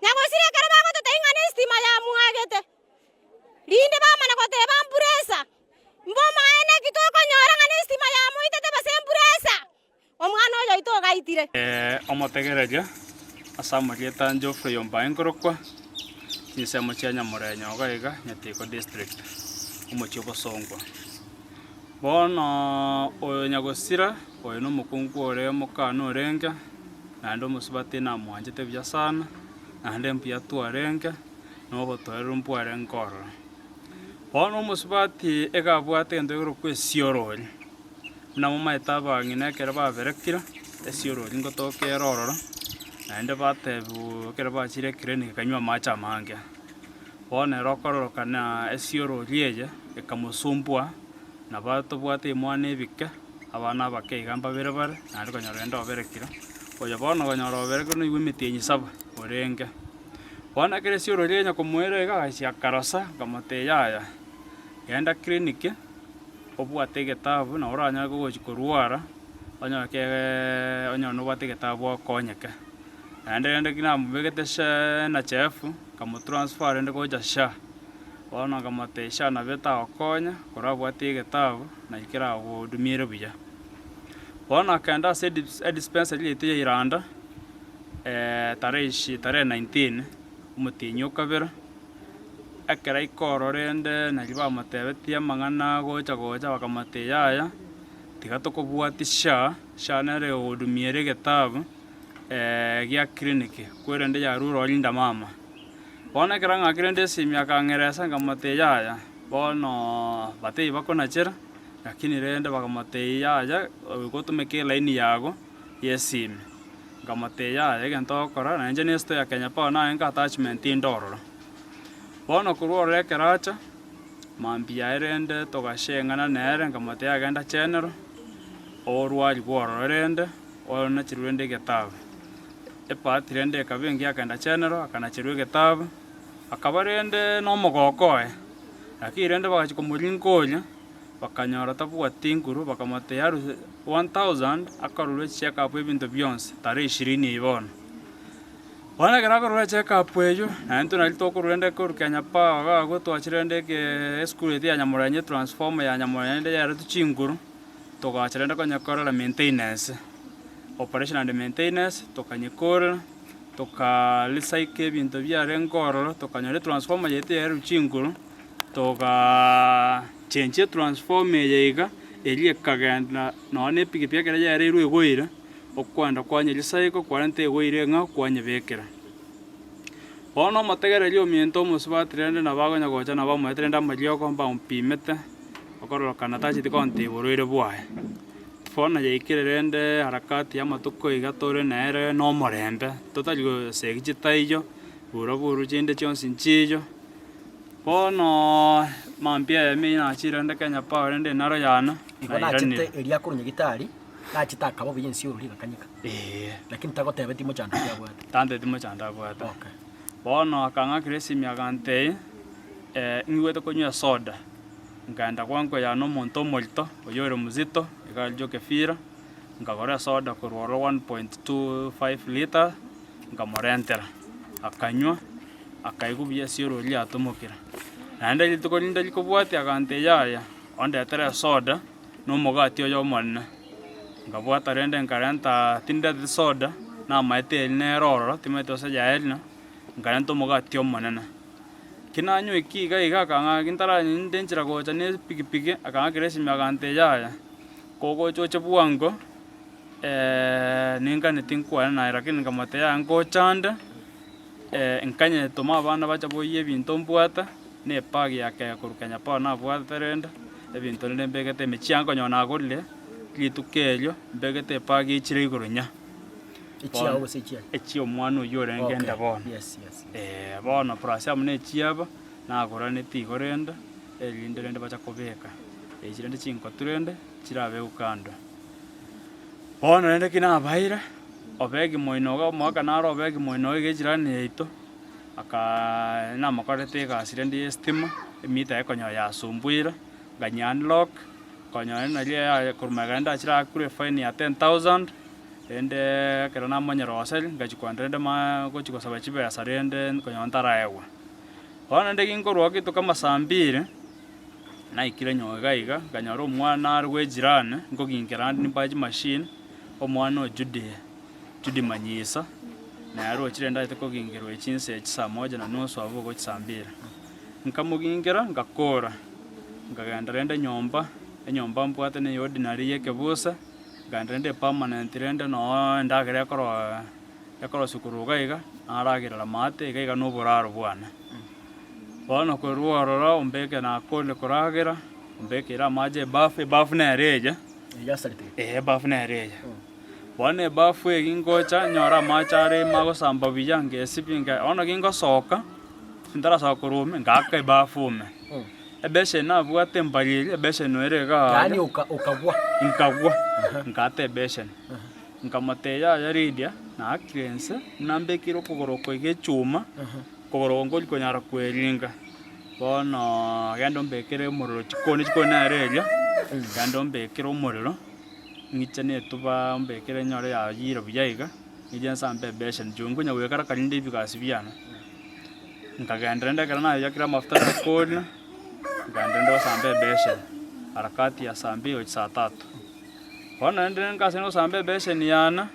nyagosire kare bagote taingane stima ya muagete rinde ba mana kote ba mpuresa mboma ene kitoko nyora ngane stima ya muitete base mpuresa omwana oyo itoga itire omotegereria asamarieta Geoffrey Yomba Ngorokwa chisemo chia Nyamurenyo Gaiga Nyatiko district omochio Bosongwa bono oyo nyagosira oyo nomukungu ore mokana orenga nando musubati na mwanjete bya sana nande mpia tuarenga nobo toero mpware nkoro bono musubati egabwate ndegoro kwesiorori na mumaeta bang'ina ekero baberekire esiorori ngotoka erororo naende batebu ekero bachire clinic kanywa amache amange bono ero okororokana esiorori eye ekamosumbua na batobwate emwana ebike abana abakeiga mbabere bare naende konyora ende oberekire oyo bono konyora oberekire noiwa emetienyi saba orenge bono ekero esiorori enya komoera iga agachia karosa nkamoteyaya genda clinic obwate egetabu na oranyare gochi korwara onyoke onyo nobwate egetabu okonyeke naende rende kinamubegete SHA NHIF kamotransfer ende gocha SHA bono nkamote SHA nabeta okonya korwa abwate egetabu na ikera agodumiere buya bono akenda ase dispensary yaito ya Iranda tarehe 19 omotienyi okabere ekera ikororende nari bamotebetie amang'ana gocha bakamate yaya tiga tokobwati SHA nere ogodumiere egetabu gia clinic kwerende yarure orinda mama bono ekero ng'akire nde esimi akang'eresa nkamate yaya bono batei bakonachera lakini rende bakamate yaya gotumeka elaini yago ya esimi nkamate yaya egento okora nainche nesto ya Kenya Power naenka attachment indororo bono korwa orore ekero acha mambia erende togasheng'ana nere nkamate agenda general orwari gwororo rende onachirwe rende egetabu epati rende ekabengi akenda general akanachirwa egetabu akaba rende nomogokoe lakini rende bagachi komoringoria bakanyora tabwati nkuru bakamate yaru 1000 akarurwe check up ebinto bionse tarehe 20 ibono bono ekero akorwa check up eyo naende nari tokorwende koru Kenya Power gago twachirende esukuru ete ya Nyamurenye transformer ya Nyamurenye ende yaretu chinguru togachirende konyekorera maintenance operation and maintenance tokanyekorera tokalisaika ebinto biare nkororo tokanyora transformer yaito yaretu chinguru change transformer yeiga eri ekagenda none epikipiki ekero yareirwe egoire okwenda kwanyerisaiko kwarente egoire ng'a kwanyebekera bono omotegereria ominto omosubati rende nabagonya gocha nabamoete rende amarioko bampimete okororokana tacheti konteba oborwaire bwaye bono yaikire rende harakati ya amatuko iga tore nere na omorembe totari gosegi chitaiyo bura buru chinde chionsi nchiyo bono mambia yami nachire rende Kenya Power rende naro yana nachete eria korunya gitari nachita akabo biyensi oruri gakanyika lakini tagotebe timo chanda yabwate tande timo chanda bwate okay bono akang'akire esimi agantei ngwete konywa soda nganda kwanko ya no monto molto oyore muzito igaljo kefira ngagora soda korworo 1.25 liter ngamorentera akanywa akaigubia sioro lia atomokira naende litukolinda likobwati agante yaya onde tere soda no mogati oyo monna ngabwata rende nkarenta tinde soda na maete ne roro timeto se yaelna nkarenta mogati omonana kinanyo ikiga igakanga kintara ndenjira gocha ne pikipiki akangakire esimi agante yaya kogochoche bwango ningane tinkwana na lakini nkamate ya ngochanda nkanye toma abana bacha boye ebinto mbwata ne pagi yake koru Kenya Power na bwata renda ebinto ne mbegete mechango nyona agorire litukelyo mbegete pagi ichire igoronya echiago sechia echi omwana oyo rengenda bono yes bono prasam ne chiaba na agora ne tigorenda elinde rende bacha kobeka echirende chinko turende chirabe ukando bono rende kina abaira obegi moinoga mwaka naro obegi moinoga gechirani yaito aka na makorete gasirende estima emita ekonyo ya sumbuira ganyan lock konyo na lia kurmaganda chira kure fine ya 10000 rende kera namanya rosel ngachukua rende gochukua saba chibesa rende konyontara ewa bono rende ginkorwa gito kama saa 2 naikire nyoga iga nganyora omwana ari gwe jirani ngoginkera nimbaji machine omwana o Judy Manyisa naro ochire ndaite kogingerwa echinse saa 1:30 abo gochi saa 2 nkamugingera ngakora ngagenda rende enyomba mpwate ne ordinary yekebusa ngandende permanent rende no ndagere yakoro sukuruga iga aragirira mate iga n'oburaro bwana bono korworora ombeke na kole koragira ombeke ira maje bafu na reja bafu na reja bono bafu egingocha nyora machare magosamba biyange sipinga ono gingosoka ndara sakurume ngaka bafu me ebeshe na bwate mbalili ebeshe noerega yani ukagwa ngate ebeshe ngamateya ya ridia na akrense nambekiro kugoroko igechuma kogorongo likonyara kweringa bono gando mbekere umuriro chikoni na relia gando mbekere umuriro ngichane tuba mbekere nyore ya yiro byayiga ngijensa mbebeshe njungu nyawekara kalinde bigasi byana nkagenda ndekera nayo yakira mafuta kodi nganda ndo sambe beshe harakati ya saa 2 saa 3 bono ndene nkaseno sambe beshe yana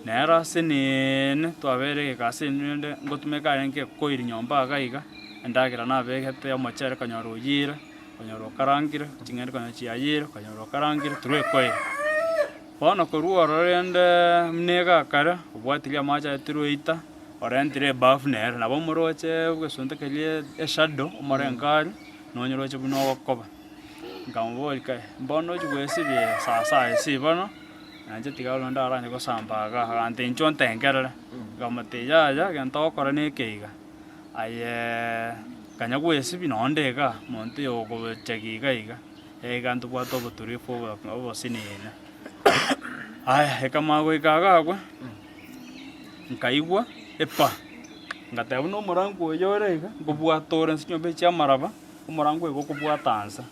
nera sinene twabere kasi nende ngotumeka renke koiri nyomba agaiga ndagira nabegete omochere kanyoro yira kanyoro karangire chingende kana chiayira kanyoro karangire turwe koiri bono koruoro rende mnega kara obwatilia macha turuita orentire bafu nera nabo moroche bwesontekelie shadow omorenkari nonyoroche buno gokoba ngambolika mbono chugwesibye saa esi bono nanje tigalo ndaranye gosambaga ante nchonte ngerere ngamateya gentokora nekeiga aye kanyagwesibi nondega monte yogo chegiga iga egantu bwato buturifu obosinine aya ekamago ikagagwe nkaigwa epa ngatebu no morangu yorega ngobwatora nsinyombe chamaraba umurangu ego kubwatanza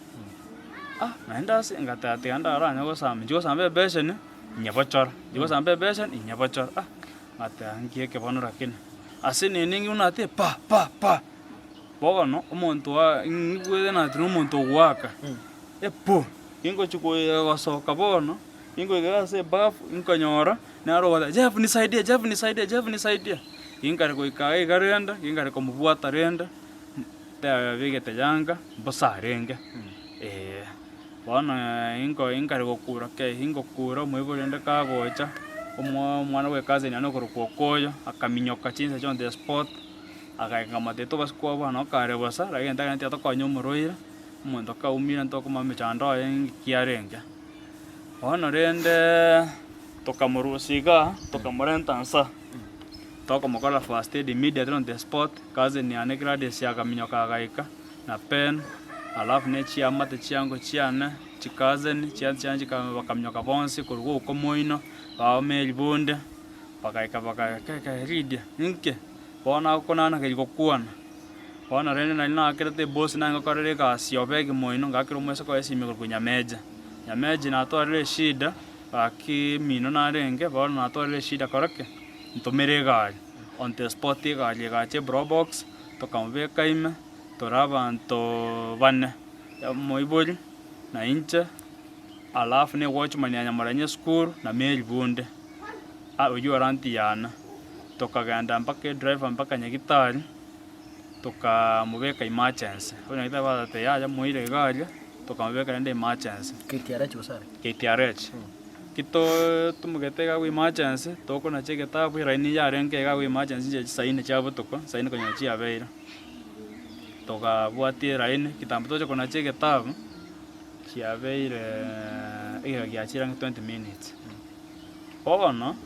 naendasi ngatate andaranya gosamba njosambe besene nyabochora njosambe besene nyabochora ngata ngieke bono rakini asini ningi unate pa bono omonto wa ngwede na tino omonto waka epo ingo chukwe wasoka bono ingo igase bafu inkonyora naro wada Jeff nisaidie ingare ko ikae garenda ingare ko mubwata renda bigete yanga bosarenge bana ingare gokura ingokura mwiborende kagocha omwana we kazi nano korukokoyo akaminyoka chinse on the spot akaenga mateto baskwa bana kare bosa ragenda ganti atokonyo muroira omonto kaumira ntoko mamechando kiarenge bana rende tokamurusiga tokamurentansa tokamukora first aid immediately on the spot kazi ni ane grade sia kaminyoka gaika na pen alafu ne chiamate chiango chiana chikazeni chianchi bakamnyoka bonsi kurugo komoino baomeli bunde bakaika ridia ninke bona konana kelikokuana bona rene na akirete boss na ngokorere ka siobege moino ngakiro mwese ko esimi kunya meja na tore shida aki mino na renge bona na tore shida korake ntomere gari on the spot gari gache bro box tokambe kaime torabanto bane moibori na inche alafu ne watchman ya nyamaranye school na meli bunde uyu aranti yana tokaganda mpaka driver mpaka Nyagitari tokamubeka emergency onyagita badate yaja moire gari tokamubeka ende emergency KTRH kito tumugetega ku emergency toko na chegeta bu raini yarenke ga ku emergency je saine chabo toko saine konyachi abeira toka bwati raini kitambo tocho kona chegeta chiabeire iga giachira 20 minutes bono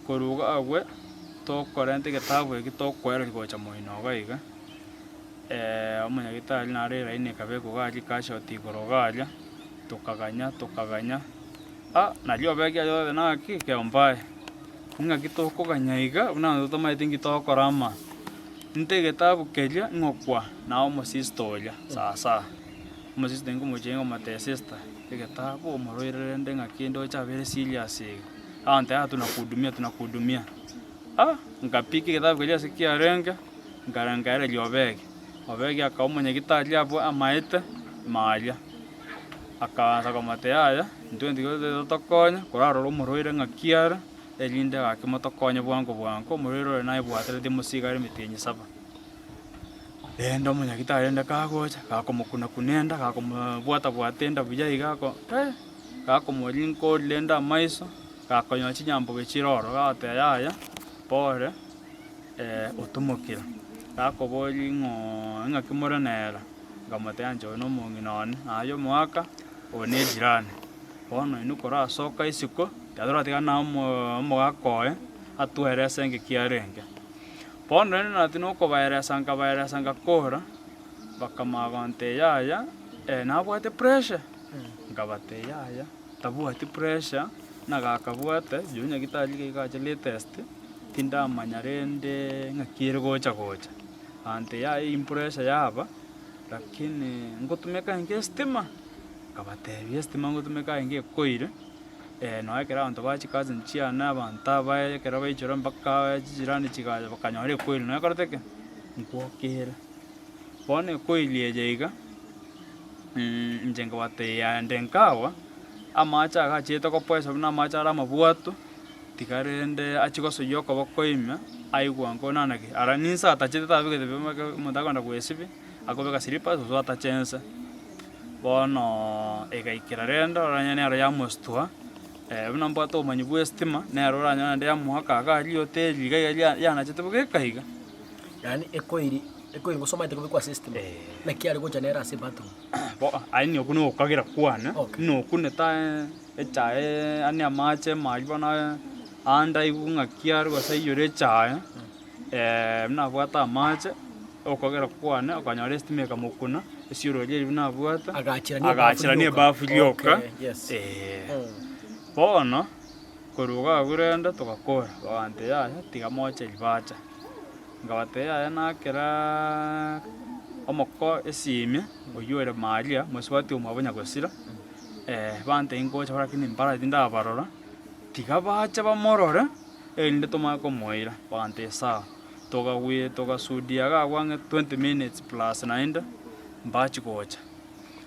koruga agwe tokorente getabu gitokwera gocha moino gaiga Nyagitari na raini kabeko gaji kashoti gorogaja tokaganya nalio begi ayo na ke ombae nga kitoko ganyaiga una toma itingi to korama ntege tabu kelia ngokwa na omo sistolia sasa omo sistengo mojengo mate sister tege tabu omoroire ndenga kindo cha bere serious ante tunakuhudumia. Ngapiki kitabu kile sikia renga ngarangara liobege obege akawa mwenyekitari hapo amaite malia akaanza kamate yaya ntwendi gote tokonya koraro umuroire ngakiara elinde gake motokonya bwango umuroire naye bwaterete musigare mitinyi saba endo mwenyekitari ende kagocha kakomukuna kunenda kakomubwata buya igako kakomolinko lenda maiso kakonyochi nyambo gechiroro gate yaya pore otumukira kakobori ng'akimorenera ngamoteancho no mong'inone ayo mwaka one jirani bono inu korasoka isiko tadoratiga na mogakoe atwerese ngekiarenge bono nati no kobaeresa ngakora bakamagonte yaya nabwate pressure ngabate yaya tabwate pressure nagakabwate junya gitaji gacha latest tinda manyarende ngakire gocha ante ya impresa yaba lakini ngotumeka inge stima kabate stima ngotumeka inge koire no akera anto bachi kazi nchiana banta baye kera baichora mpaka jirani chikaja bakanyore koire no akaroteke ngokera bone koilie jeiga njenga bate ya ndenkawa amacha agacheta ko pesa na macha ara mabwato tikarende achikoso yoko bokoime aigwango nanake ara ninsa atachete tabike tebemaka mutakonda kwesibi akobeka siripa zo atachensa bono egaikira rendo oranyane ara yamostua buna mpato manyibu estima nero oranyane ndia muhaka akali hotel iga yana chete bogekaiga yani ekoiri ngosoma ite kubikwa system na kiari gocha nera ase bathroom bo aini okuno okagira kwana no okune ta echae ani amache malibona anda ibunga kiari gosayore chae mna bwata amache okogera kwana akanyore estimeka mukuna esiro rye bina bwata agachira ni bafu lyoka bono koruga gurenda tugakora bante ya tiga moche libacha ngabate ya nakera omoko esime oyore malia muswati umabonya gosira bante ingocha barakini mbara tinda barora tiga bacha bamorore elinde tomako moira bante sa toga sudia ga wange 20 minutes plus naenda mbachi gocha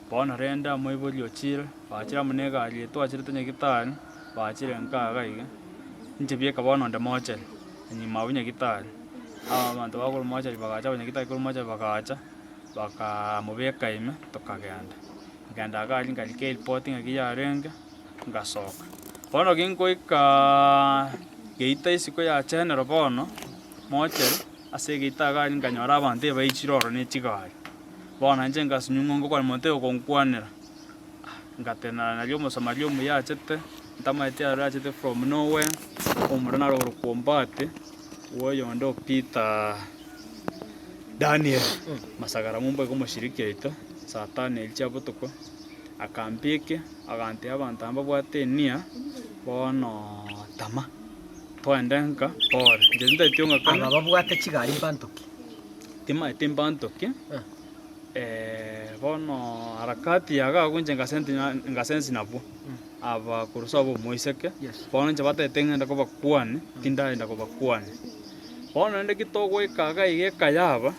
bona renda moibolio chira bachira munega ali twachire tanya gitari bachire nkaga iga njebie kabona nda moche ni mabunya gitari abantu bakuru moche bagacha bunya gitari kuru moche bagacha baka mubeka ime tokagenda ngenda gali ngalike reporting agiyarenga ngasoka bono ginkoika geita isiko ya chenero bono moche ase geita gali nganyora abantu baichiroro ne chigari bona nje ngasunyungo kwa monteo konkwanera ngatena na lyo mosamalio muyachete ntamaite arachete from nowhere omurana ro kombate woyo ndo Peter Daniel masagara mumbo ko mushiriki ito satani elchabutuko akambike agante abantu amba bwatenia bono tama twendenka por ndenda tionga kana babwate chigari bantoki tima timbantoki bono harakati yaga kunje ngasensi nabo aba kurusabo moiseke bono nje batetengenda ko bakwane tindaenda ko bakwane bono ndeke togo ikaga ige kayaba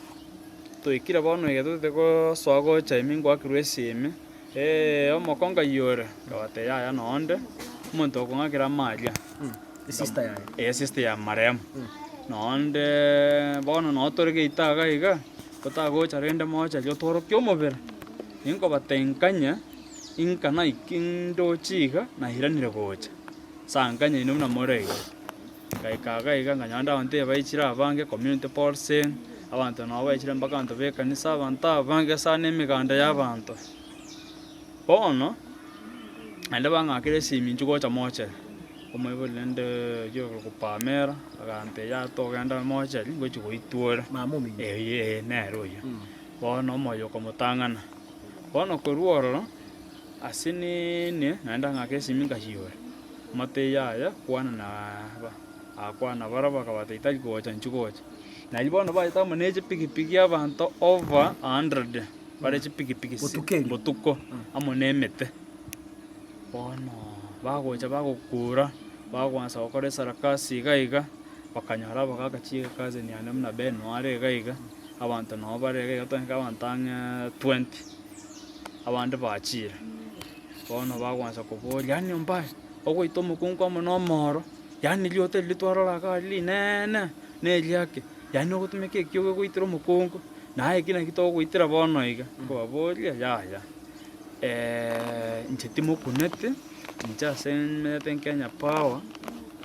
toikira bono igetote ko swago chaimingo akirwesime omokonga yore kabate yaya nonde umuntu okongakira malia sister ya marem nonde bono notorege itaga iga kotagocha rende mocha yo toro kyomobera inko batenkanya inkana ikindo chiga na hiranire gocha sanganya ino na morega kaikaga iga nganyanda ante baichira abange community policing abantu no baichira mbakanto bekanisa abantu abange sane miganda y'abantu bono ande bangakire siminju gocha mocha omoibolende yo kupamera agante ya togenda mocha ngochi goitwora mamumi nero yo bono moyo komutangana bono koruoro asini ne naenda ngake siminga hiore mate yaya kwana na akwana baraba kabate itaji gocha nchugocha na libono ba ita maneje pikipiki abantu over 100 bare chipikipiki botuko amonemete bono bagocha bagokura bagwansa gokora esarakasi iga bakanyora bagagachiga kazi ni ane muna beno are iga abantu nabo bare iga tonka abantu 20 abandi bachire bono bagwansa koboria yani mbaye ogoita omokungu amo nomoro yani liote litwarora kali nene neliake yani ogotumeka ekiogo goitira omokungu naye kina kitogoitira bono iga kobaboria yaya nche timokunete nche asemete Kenya Power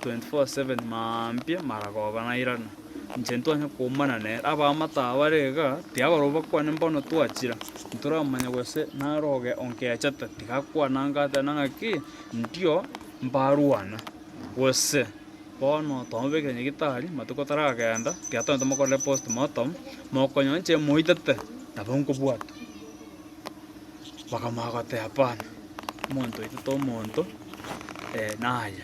24/7 mampia maragoba nairana nche ntwanya kumana ne abamata barega tiagoroba kwane mbono twachira nturamanya gwese naroge onkechata tigakwana ngata nangaki ndio mbaruana gwese bono tombeke nyagitari matuko taragenda tiatonto mokole postmortem mokonyo nche moitete nabonko bwata bakamagote hapana monto ito monto naye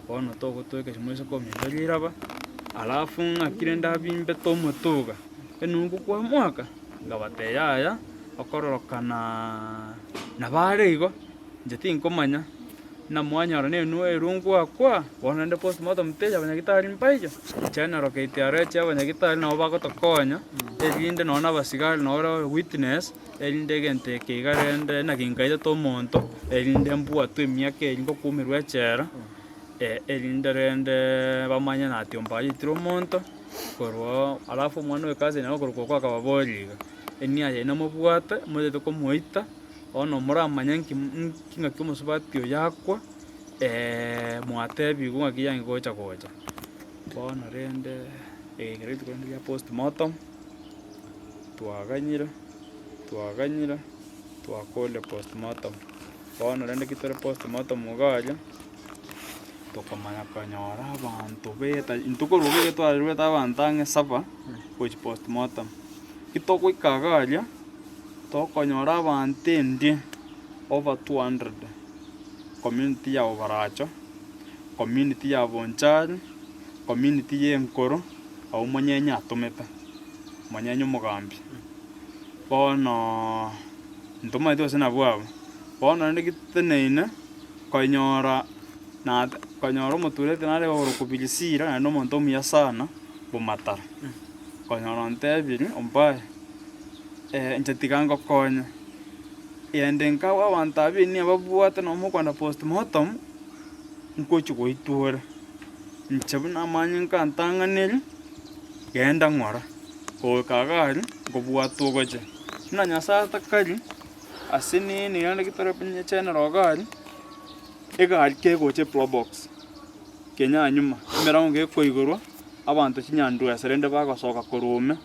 bono togotweka chimwese komindagiraba alafu ng'akire ndabimbe tomotuga enungu kwa mwaka ngabate yaya okororokana nabare igo nche tinkomanya namwanyora nenu erungu akwa bono nde postmortem teja abanyagitari mpaijo chenorokeite areche abanyagitari nabo bagotokonya erinde nona abasigari noro witness erinde gente keigarende nakingaite tomonto erinde mbwatu emiaka eri ngokumirwa echera erinde rende bamanya nati ombaitire omonto korwa alafu omwana wekazi naye okorokwa kwakababoriga eniaye namobwate moyete komoita ono moramanya ng'aki omosubati oyo akwa mwatebiwa ng'aki yange gocha bono rende egere rituko rinde ria postmortem twaganyire twakole postmortem bono rende kitore postmortem igaria tokomanya konyora abanto beta ntukoruga getwarire abantu ang'e 7 gochi postmortem kitogoika agaria tokonyora abantu endi over 200 community ya Obaracho, community ya Bonchari, community ya Enkoro au mwenyenye atometa mwenyenye omogambi bono ntomaite gose nabwabo bono rende giteneine konyora omoturete nare orokobirisira naende omonto omuya sana bomatara konyora ntebiri ombaye nche tiga ngokonya ende nkawa abantu abini ababwate nomokwenda postmortem nkochi goitwore nche buna amanye nkantang'aneri genda ng'ora goikagari ngobwatwa goche buna nyasaye atakari ase nini rende gitore pinye chenero ogari egari kegoche probox kenyanyuma emerango gekoigorwa abantu chinyandwese rende bagosoka korume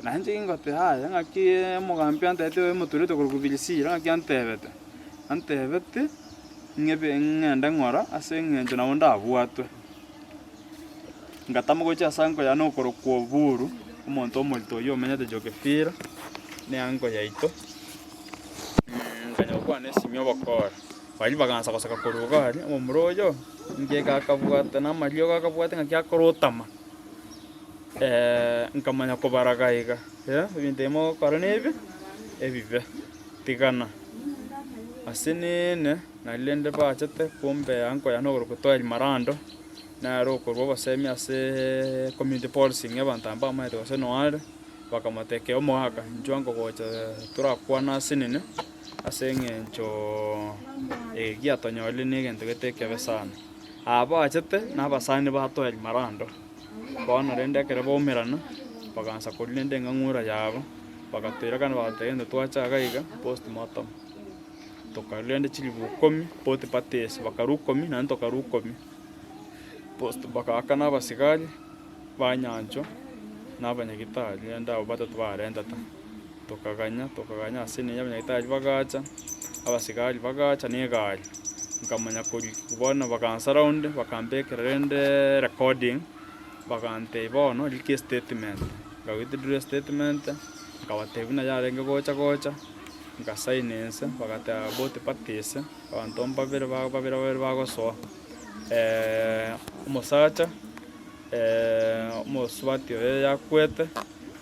nanje ingote haya ng'aki omogambi antete omoturete korukubirisira ng'aki antebete ng'ende ng'ora ase eng'encho nabo ndabwatwe ngatama gocha ase ankoya nokorokwa oburu omonto omorito oyo omenyete Jogephira ne anko yaito nkanya gokwana esimi obokora bari bagansa gosaka koruga ari omomura oyo ngegakabwate namario gakabwate ng'aki akorotama nkamanya kobaraga iga ebinto imo gokora nebi ebibe tigana ase nene narinde bachete kumbe ankoya nogorokotwari marando naro okorwa obosemi ase community policing abantu amba amaete gose noare bakamotekea omoaka incho nkogocha torakwana ase nene ase eng'encho giatonyorire na egento getekebe sana abachete na abasani batwari marando bono rende ekero baumerana bagansa koria rende eng'ang'ura yabo bagatoirekana bagateba twachaga iga postmortem tokaria rende chilifu 10 both parties bakaru 10 naende tokaru 10 bakagaka na abasigari banyancho na abanyagitari rende abo batatu barendete tokaganya ase nenya abanyagitari bagacha abasigari bagacha na egari nkamanya kubona bagansa round bakambekera rende recording bagante bono rike statement gawithdraw statement ngabatebi na yarenge gocha ngasainense bagate both parties abantu babere bagosoa umusacha umusubati oyo yakwete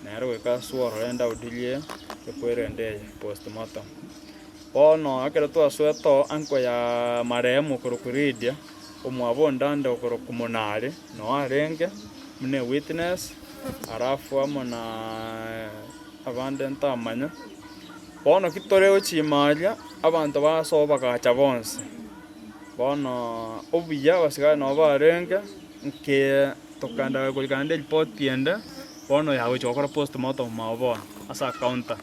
nero gwika suoro renda udilie ekwerendeye postmortem bono akero twasweto anko ya marehemu korokuridia omwabondande okoroka monare no arenge mune witness arafu amo na abande ntamanya bono kitore ochimaria abanto basoba bagacha bonse bono obuya basigara no barenge nke tokanda kulikande report yende bono yawe chokora postmortem mabono asa counter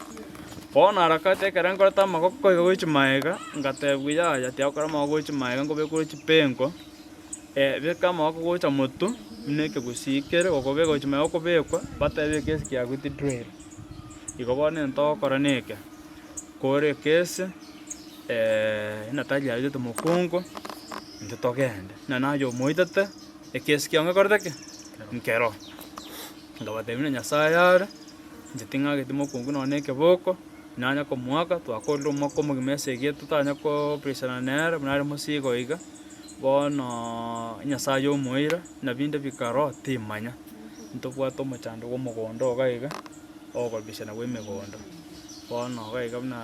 bono arakate kerengora tamagoko igochimaega ngatebwa ya tiakora magochimaega ngobe kuchipengo beka magocha motu neke gusikere okobe gochimaega okobekwa batebe kesi kya guti drill igobone ntokora neke kore kesi natalia yote mokungo ntotogende na nayo moitete ekesi kya ngakordeke nkero ngabatemine nyasayare njitinga gitimo kungu none keboko nanya ko mwaka twakorera omwaka omugimese gitu tanya ko pressure nere munare musigo iga bono nyasaye omoira na binde bikaro timanya ntobwata omochando gomogondo ogaiga ogobishana gwemegondo bono ogaiga buna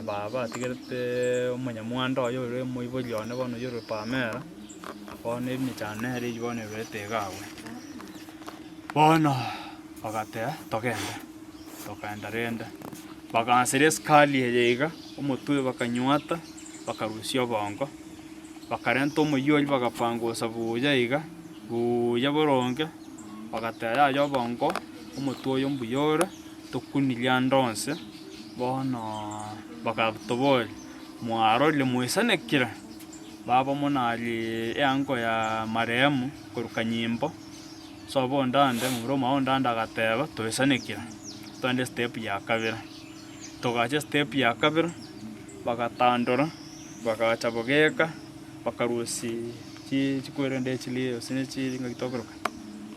baba tigerete omonyamwanda oyo ore moiborione bono yoro pamera bono emichane ere bono rete gawe bono bagatea togenda renda bagansere skali yega omotwe bakanywata bakarusia bongo bakarenta omoyori bagapangusa buya iga buya boronge bagatera yo bongo omotwe oyo mbuyore tokunilia ndonse bono bagatobori mwaro le mwisanekira baba monali eango ya maremu koruka nyimbo so bondande muroma ondanda agateba toisanekira twende step ya kabira togache step ya kabira bagatandora bagacha bogeka bakarusi chikwerende chili osine chili ngitokoroka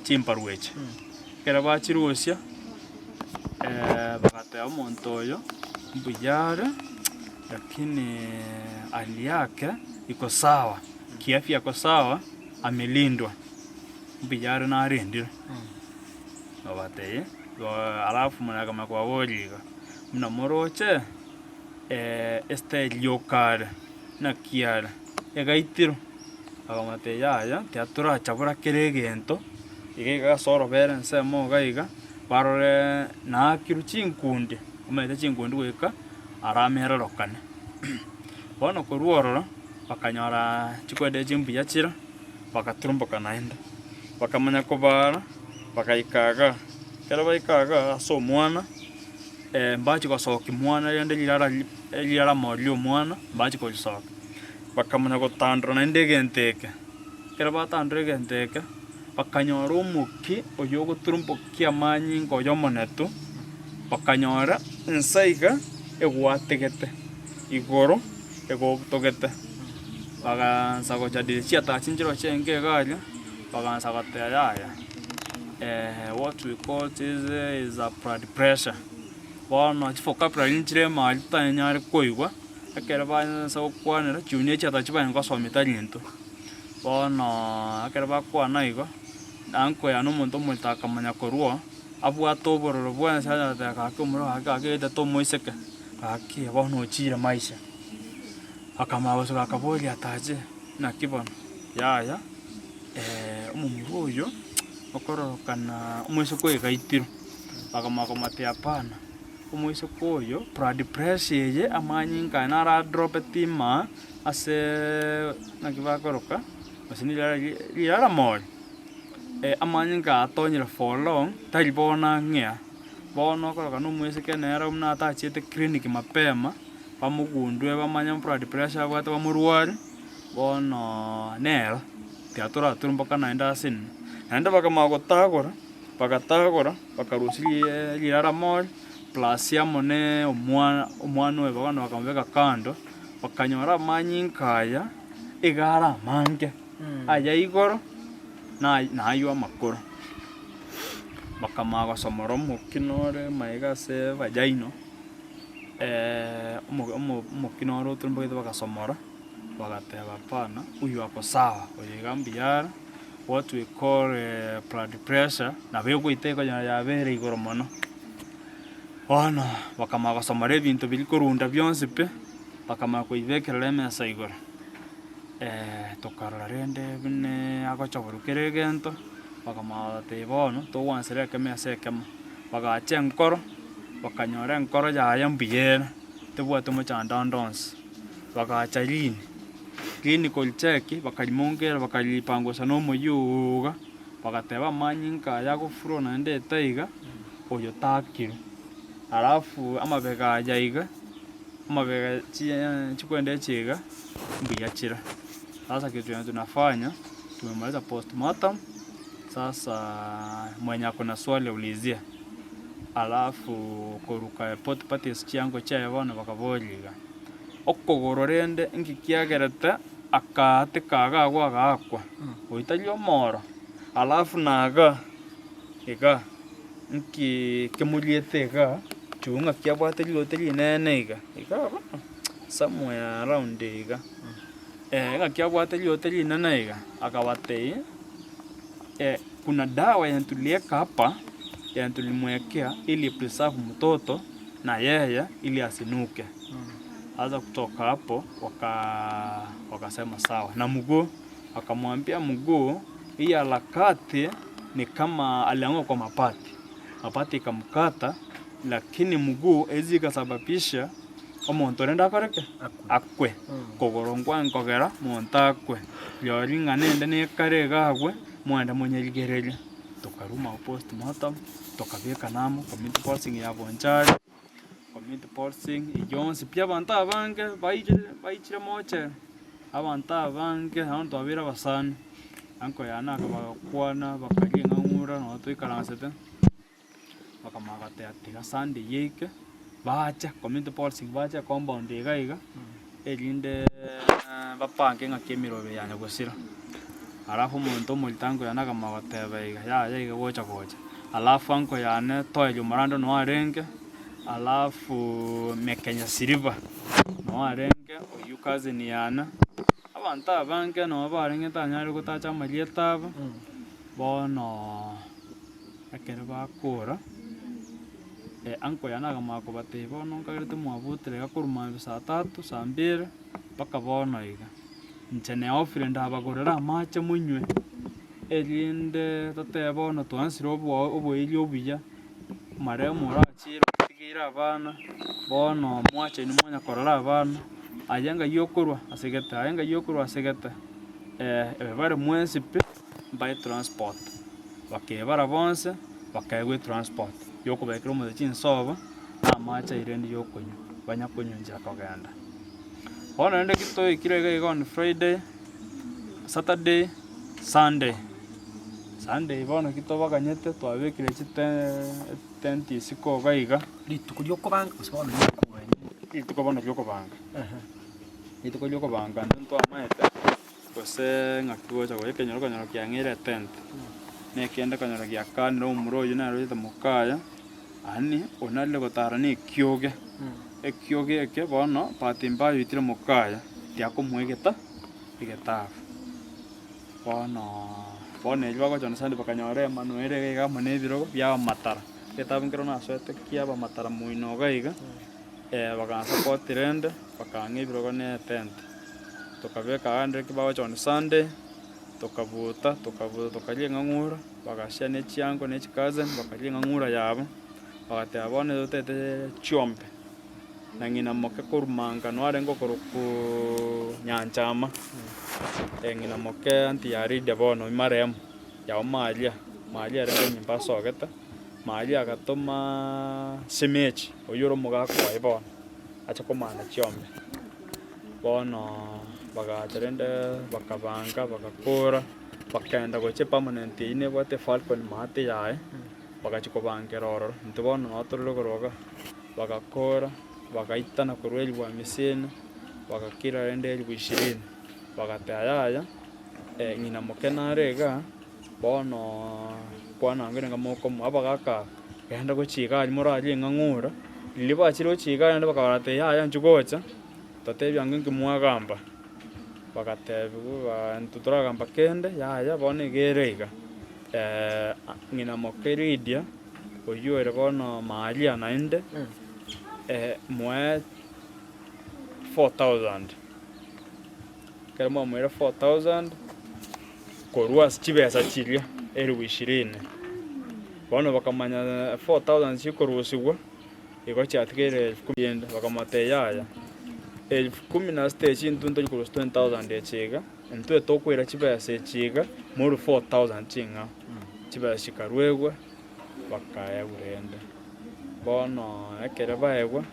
chimparweche kera bachirusia bagateba omonto oyo mbuyare lakini hali yake iko sawa kiafya iko sawa amelindwa mbuyare na arendira babateye alafu mwana kwa woliga mna moroche yokare na kiara egaitiro agamate yaya teatura chabura keregento igega soro berense mo gaiga barore na kiru chinkundi umete chinkundi weka aramera rokane bono koruororo bakanyora chikwede chimbuya chira bakaturumbuka naenda bakamanya kobara bakaikaga kera baikaga so mwana mbachi kosoki mwana yende lirara molio mwana mbachi kosoki bakamanya gotandra na ndege nteke kera batandra genteke bakanyora omuki oyo goturumbukia manyi ngoyo monetu bakanyora nsaiga egwategete igoro egobutogete bagansa gochadiri chiatachinjiro chenge galia bagansa goteyaya what we call is a blood pressure bono chifoka pralinchire mali tanyare koigwa akera bansa okwanera junior chata chibanye ngosomita linto bono akera bakwana igo anko ya no muntu multaka manya korwa abwato obororo bwansa taka kumuro akagete to moiseke aki bono chira maisha akamabaso kakaboli ataje na kibono yaya umumuru oyo okorokana umwisoko egaitiro bakamagomate apana umwisoko oyo blood pressure ye amanyi nkana ra drop tima ase nakibakoroka basini lira mol amanyi nka atonyira for long talibona ngea bono koroka no umwiseke nera umna atachete clinic mapema bamugundwe bamanya blood pressure bwate bamurwari bono nera teatura turumboka naenda sin naenda bakamagotagora bakarusilie lirara mol plus ya mone omwana we bana bakambeka kando bakanyora manyi nkaya igara mange aya igoro na ayo amakoro bakamaga somoro mukinore maiga se vajaino mukinoro turumboke bakasomora bagateba pana uyu ako sawa oyegambiyara what we call blood pressure na bego iteko ya bere igoro mono ona bakamaga somare bintu bili korunda byonse pe bakamaga koivekera mesa igoro tokarora rende bune agochoborukera egento bakamagoteba bono togwansera ekemo ase ekemo bagacha enkoro bakanyora enkoro yaya mbuyere tebwate mochando onsi bagacha lini kolicheki bakarimongera bakaripangusana n'omoyuga bagateba amanya nkaya agofuro naende etaiga oyo takire alafu amabega ayaiga amabega chikwenda echiga mbuyachira. Sasa kitu yenye tunafanya tumemaliza postmortem. Sasa mwenye akona swali ulizia, alafu koruka pot parties chiango chae bono bakaboliga okogororende ngikiagerete akate kaga agwa oitalio moro alafu naga ega nki kemuliete ga chunga kiabwate loteli nene ega somewhere around ega nga kiabwate loteli nene ega akawatei kuna dawa yenye tulieka hapa yenye tulimwekea ili preserve mtoto na yeye ili asinuke. Sasa kutoka hapo wakasema sawa, na mguu akamwambia mguu hii alakati ni kama alianguka kwa mapati ikamkata, lakini mguu ezi ikasababisha omuntu orenda akoreke akwe kogorongwa nkogera muntu akwe byoring'ana ende nekarega agwe mwenda monyerigereria tukaruma postmortem tukabeka namo community policing ya bonchari community policing ijonsi pia abantu abange baichire moche abantu abange abantu babira basana anko yana akabakwana bakaringa ngura no twikaransete bakamagate atiga Sunday yeke bacha community policing bacha compound igaiga erinde bapange ngakemirobe yanya gusira. Alafu muntu omuritango yana akamagoteba iga yaiga gocha alafu anko yane toyo marando no arenge alafu mekenya silver no arenge oyu cousin yana abantu abange no barenge tanyari gutacha malieta bono akere bakora anko yana akamako bateba bono kagerete mwabutere gakuruma saa 3 saa 2 paka bono iga nchene ofire ndabagorera amache munywe erinde tateba bono twansira oboiri obuya maremu rachira tigira abana bono mwache ni mwanya korora abana ayenga yokorwa asegete bare mwensipe by transport bakebara bonse bakayegwe transport yokubekera mu chinsoba amache irende yokonyo banyakonyonja kogenda bono nende kito ikirege on Friday Saturday Sunday bono kito bakanyete twabekire tent isiko gaiga rituko lyokobanga usibona rituko lyokobanga ntwa maete kose ngakigocha goyekenyoro kanyoro kyangire tent nekende kanyoro kyakanira omuroyo naro yita mukaya ani onale gotara ni kyoge ekyoge eke bono patimba yitire mukaya tiakomwegeta igetafu bono elwa gochona sande bakanyore Emmanuel ga monebiro bya matara getabingero na swete kiaba matara muino gaiga bakansa potirende bakang'ebiro gone tent tukabeka andre kibago chona Sunday tukabuta tukalinga ng'ura bagashia ne chiango ne chikazen bakalinga ng'ura yabo bagatea bono dotete chombe nangina moke kurumanga no arengo koruku nyanchama ngina moke anti yari de bono marem ya malia rengo nyimba sogeta malia gatoma semechi oyuro muga kwa ibo acha komana chombe bono bagaterende bakabanga bagakora bakenda goche permanent ine bote falcon mate yae bagachikobangera ororo ntibono notorero goroga bagakora bagaitana kurweli bwa misena bagakira rende 20 bagatayaya ngina mokena rega bono kwana ngere ngamoko abagaka genda gochiga ari morali ngangura liba chiro chiga rende bakabarate yaya njugocha tatebya ngingi mwagamba bagatebu ntutura gamba kende yaya bone gerega ngina mokeridia oyuere bono malia naende mwe 4,000 kera mwamwire 4000 korwa chibesa chiria 20,000 bono bakamanya 4000 chikorusigwa iko chatigere 10,000 bakamate yaya 10,000 na stage ntunto chikorusi 20,000 echiga ntwe tokwira chibesa echiga muri 4,000 chinga chibesa chikarwegwa bakaya urende bono ekere baegwa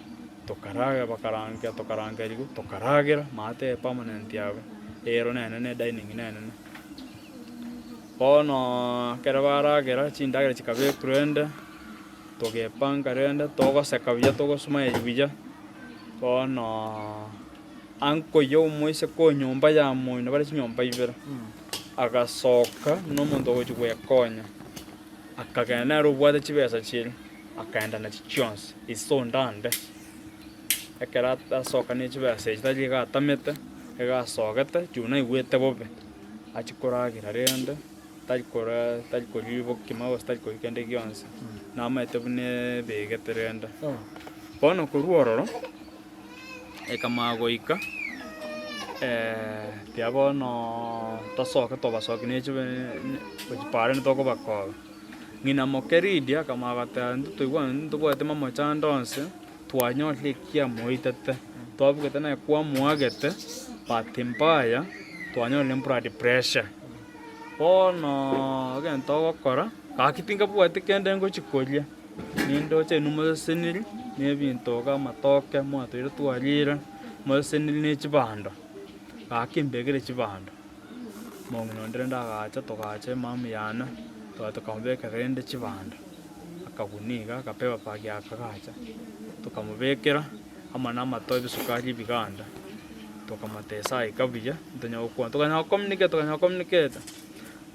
tokaranga rigo tokaragira mate permanent yawe ero nene dining nene bono kera baragera chindagera chikabe kurende togepanga rende togoseka buya togosuma ebuya bono anko yo moise ko nyomba ya moino bari chinyomba ibera agasoka n'omuntu ogwekwekonya akagenda rubwate chibesa chiri akaenda na chichonse isondande ekera asoka ni chibesa echitari gatamete egasogete juna igwete bobe achikoragira rende tarikoribo kimao tarikorikende gionse namaete bune begete rende bono koruororo ekamagoika tia bono tosoke tobasoki nechibe ochipare nitokobakoba ng'ina mokeridia kamagata ntutoigwa ntobwate mamo chandonse twanyole kia moitete twabugete na kwa mwagete patimbaya twanyole blood pressure bono gento gokora kakitinga bwate kende ngochikoria nindo che numo seniri nebinto ga matoke mwatoire twalira mo seniri ne chibando kakimbegere chibando mongno ndenda gacha togache mamu yana tukamubeka rende chibanda akaguniga akapewa pagi akagacha tukamubekera ama n'amato y'ibisukari biganda tukamatesa ikabuya ntanyakwa tukanya communicate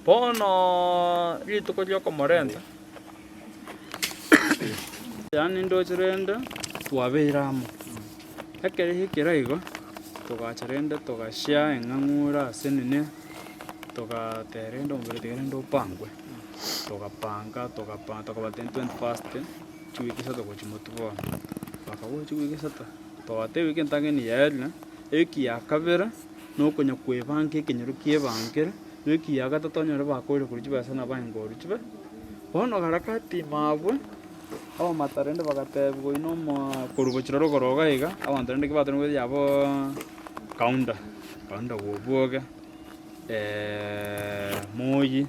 bono rituko ryoko morenta yani ndochirende twabiramo ekere hikiraigo tugacharende tugashia eng'ang'ura senene tugaterenda ombere tigende upangwe tugapanga tukabate 21st chiwiki sata gochimotubo bakawo chiwiki sata twate wiki ntangeni yelle eki yakabera nokonya kwebanke kenyero kiebangere wiki ya gatatu nyoro bakore kuri chibasa na bangoru chibe bono garakati mabwe abo matarende bagatebwo inomo kurubo chiroro goroga iga abantu rende kibatero yabo kaunda wobuoga moyi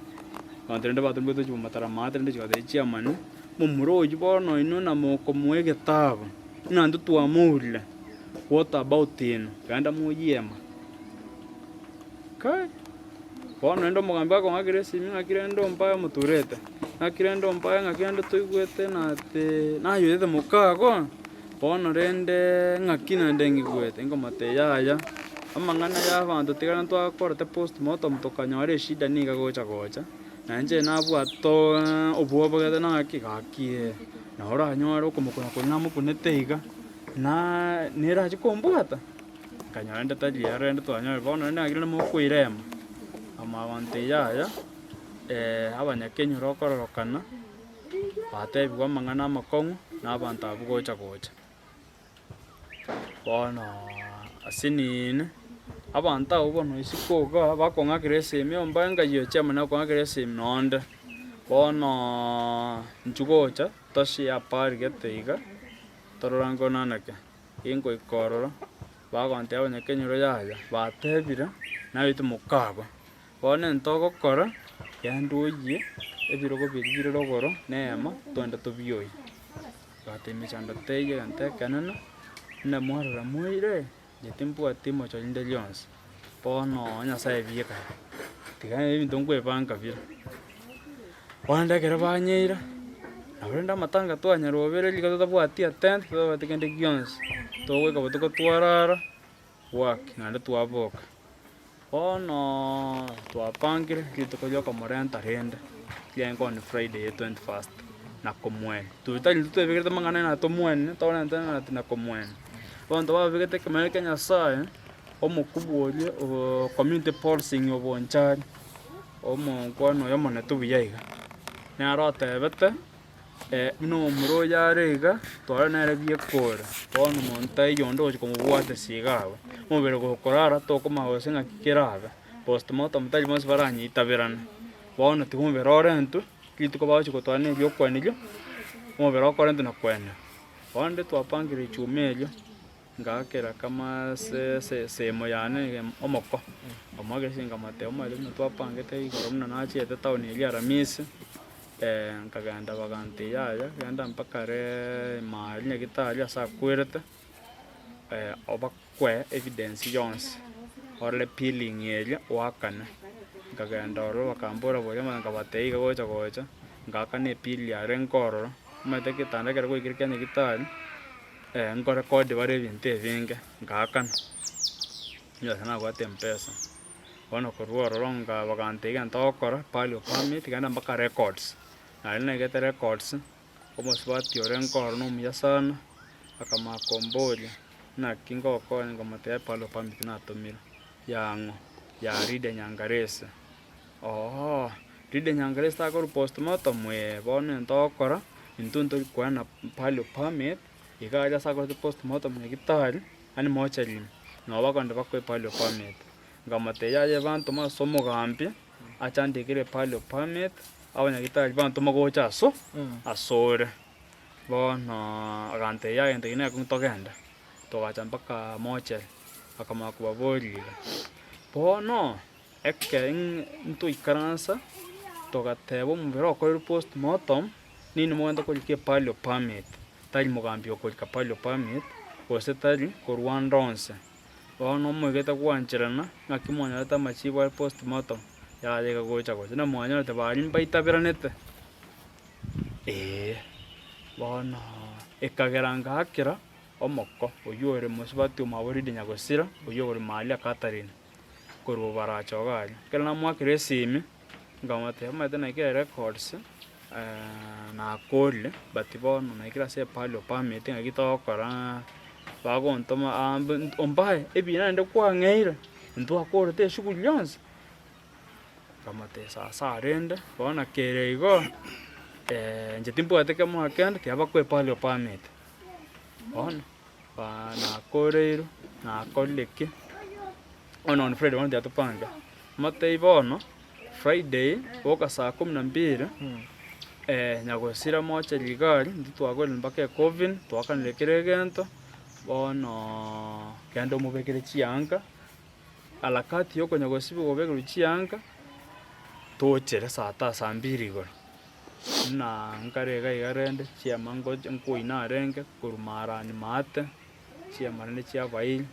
abantu batumbe to matara matrende chikade chiamani mumuroji bono ino na moko mwege tabo nandu tuamule what about ino kanda muyema kai bono ndo mugamba ko ngakire simi ngakire ndo mpaya muturete ngakire ndo mpaya ngakire tuigwete nate nayoyete mukago bono rende ngakina ndengigwete ngomate yaya amang'ana y'abantu tigana twakorete postmortem tukanyore shida niga gocha nanje nabwato obwobogete nakigakie nahora nyore okomokona kona mukunete iga na nera chikombwata kanyore ndetaji yarende twanyore bono nagire mukwirema amabante yaya abanyakenya rokororokana batebwa amang'ana amakong'u n'abantu abugocha bono asinine abantu abo bono isikoga bakong'akire esemi ombaenga yochema na kong'akire esemi nonde bono nchugocha toshi apari geteiga tororango nanake ingo ikororo bagonte abanyakenyoro yaya batebire nayoite mukago bono ntogokora yanduoye ebirogo biri rogoro neema twende tobioyi batemichando teye gantekanana na mwarora moire yetimpu atimo cholinde lyons bono nyasaye bieka tigaye bintongo ebanga bira wanda kera banyeira nabrenda matanga twanyarobere liga tabwati atent batikende lyons togweka botuko twarara waki nande twaboka bono twapangire rituko lyoko morenta rende lyengo ni Friday 21st na komwen tutali tutebekete mangana na tomwen tona ntana na komwen bondo babekete kemere Kenya sae omukubuolie o community policing obonchari omonkwano yamone tubiyaiga narotebete no omuro yarega twara nere biekora bono monta yondo ochi komobwate sigawe mobere gokorara tokoma gose ng'aki kerabe postmortem tari bonsi baranyitabirana bono tigomobere orentwe rituko bagochi gotwara na ebiokwenerio mobere okorentwe na kwenera bono nde twapangire echuma erio ngakera kama semo yane omoko omagese ngamateo mali muna twapangete igoro muna nachiete town eria Aramisi nkagenda bagante yaya genda mpaka re mali nyagitari asa kwerete obakwe evidence yonse orle peeling eria wakana nkagenda oro bakambora boria manga bateiga gocha ngakane pili yare nkororo mate kitanda kere goikirika nyagitari nkore kode bare ebinto ebinge ngakana nyasa nabwate mpesa bono korwa ororo nga bagante igenta okora palio permit genda mpaka records nari negete records omosibati ore nkoro nomuya sana akamakomboria naki ngokore ngomatea palio permit natomira yang'o ya Ride Nyangarese Ride Nyangarese takoru postmortem bono entokora intunto kwana palio permit ikaja sakoro postmortem nyagitari ani mochari noba konde bakwe palio permit ngamate yaye bantu masomo gambia achandikire palio permit abanyagitari bantu magocha asore bono agante yaye ndine kuntogenda togacha mpaka mochari akamakubaborire bono nto ikaransa togateba omubere okorire postmortem nini mogenda korikia palio permit tari mogambia okorika palio permit gose tari korwa ndonse bono omoigete gwancherana ng'aki mwanyarete amachibo are postmortem yayega gocha na mwanyarete bari mbaitabiranete bono ekagera ngakera omoko oywo ore mosibati omaboride nyagosira oywo ore mali akatarine korwa barachogaria kera namwakire esimi ngamate maete naikire records nakorire but bono naikire ase palio permit ng'agitokora bagontoma ombae ebina nde kwang'eire ntwakorete eshuguli yonse ngamate sasa arende bono kere igo nchetimbwate kemwakende kiabakwe palio permit bono nakoreiro nakorire ki ono on Friday bono tiatopanga matei bono Friday boka saa 12 nyagosira mocha ligari ntitwagorire mpaka covid twakanire kire egento bono kenda omobekere chianga alakati yoko nyagosibi gobekere chianga tochere saa 2 igoro na nkarega igarende chiamango nkoina arenge kurumarani mate chiamarane chiabaili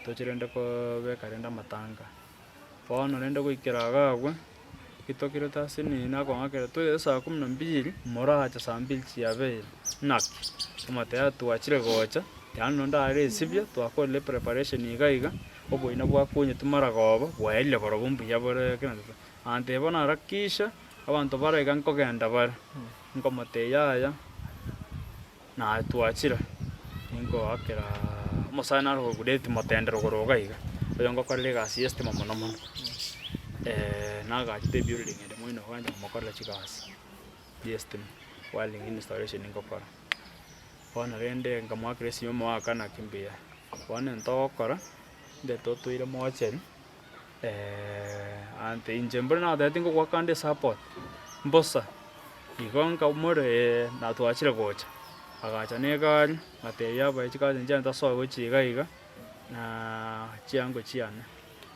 tocherende kobekarenda matanga bono rende goikera gagwe kitokire tasini nakong'akera toire saa 12 moracha saa 2 chiabeire naki omatea twachire gocha yano ndare esibia twakorire preparation iga oboina bwakunyete maragoba bwaerile borobo mbuya bore kinatu ante bona harakisha abantu baraiga nkogenda bare nkomate yaya na twachira ingo akera mosana ro gudeti motendero goroga iga oyo ngokorire gasi estima mono nagachite building ende moino kwanja mokorera chigasi estima wiring installation ingokora bono rende nkamwakire esimo mwaka nakimbia bono entokora ndetotoire mocheri ante inche mbore natete ngogwakande support mbosa igo nkamore natwachire gocha agacha na egari ngateya baechikazi nche ntasoa gochiga iga na chiango chiane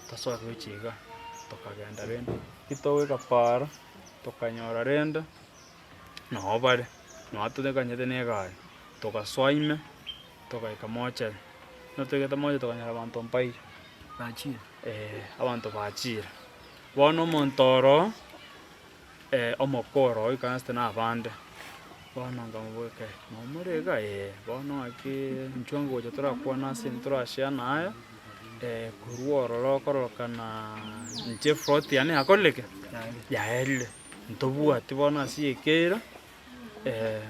tasoa gochiga tokagenda rende kitoweka para tokanyora rende no bare no atudekanyete na egari togaswaime togaika mocheri notogete moche tokanyora abantu mpaire bachire abantu bachire bono omontoro omokoro oikanste na abande bono ngamubweke nomorega bono aki nchwango gocha torakwana ase ntorashare naye korwa ororo okororokana nche front yane akoreleke yaerile ntobwati bono ase ekera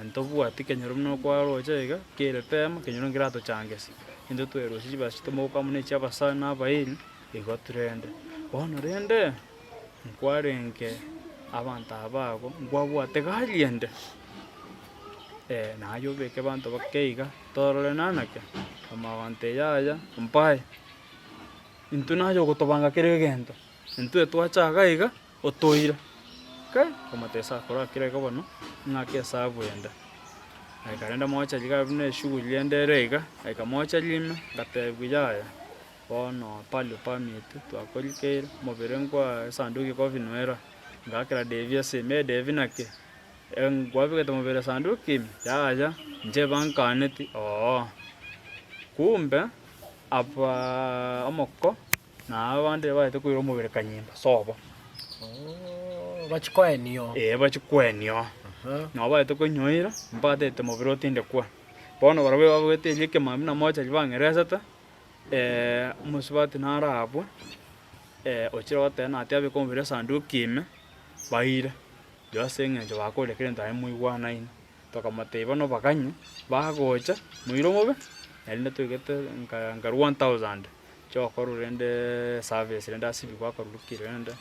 ntobwati kenyoro muna kwarocha iga kere tema kenyoro ngiratochangesi into twerosi chibasi tomoka muna chiabasa nabairi igo turende bono rende nkwarenge abantu abago nkwabwate gariende nayo obeke banto bakeiga torore nanake amagante yaya mbae intu nayo gotobanga kere egento intu etwachaga iga otoire kai komatesa akora kire kobono ng'ake esabu enda aikarenda mocha jiga bune shughuli endere iga aika mocha lime gatebwi yaya bono pali pamitu twakorikeire mobere nkwa sanduki kovinwera ngakera devia seme devi nake ngwabigete mobere sanduki yaya nje bankaneti kumbe apa amoko na abande baite kuira mobere kanyimba sobo bachikoenio bachikwenio no baite konyoira mbadete mobere otinde kwa bono barabe babwete like mami na mocha libangeresata musibati narabwa ochira batena atiabe komobere sanduki ime baire jose ng'encho bakorekire ntae muigwanaine tokamateiba no bakanye bagocha muiro mobe erinde toigete nka 1000 chokoro rende service rende asibi kwakorukire rende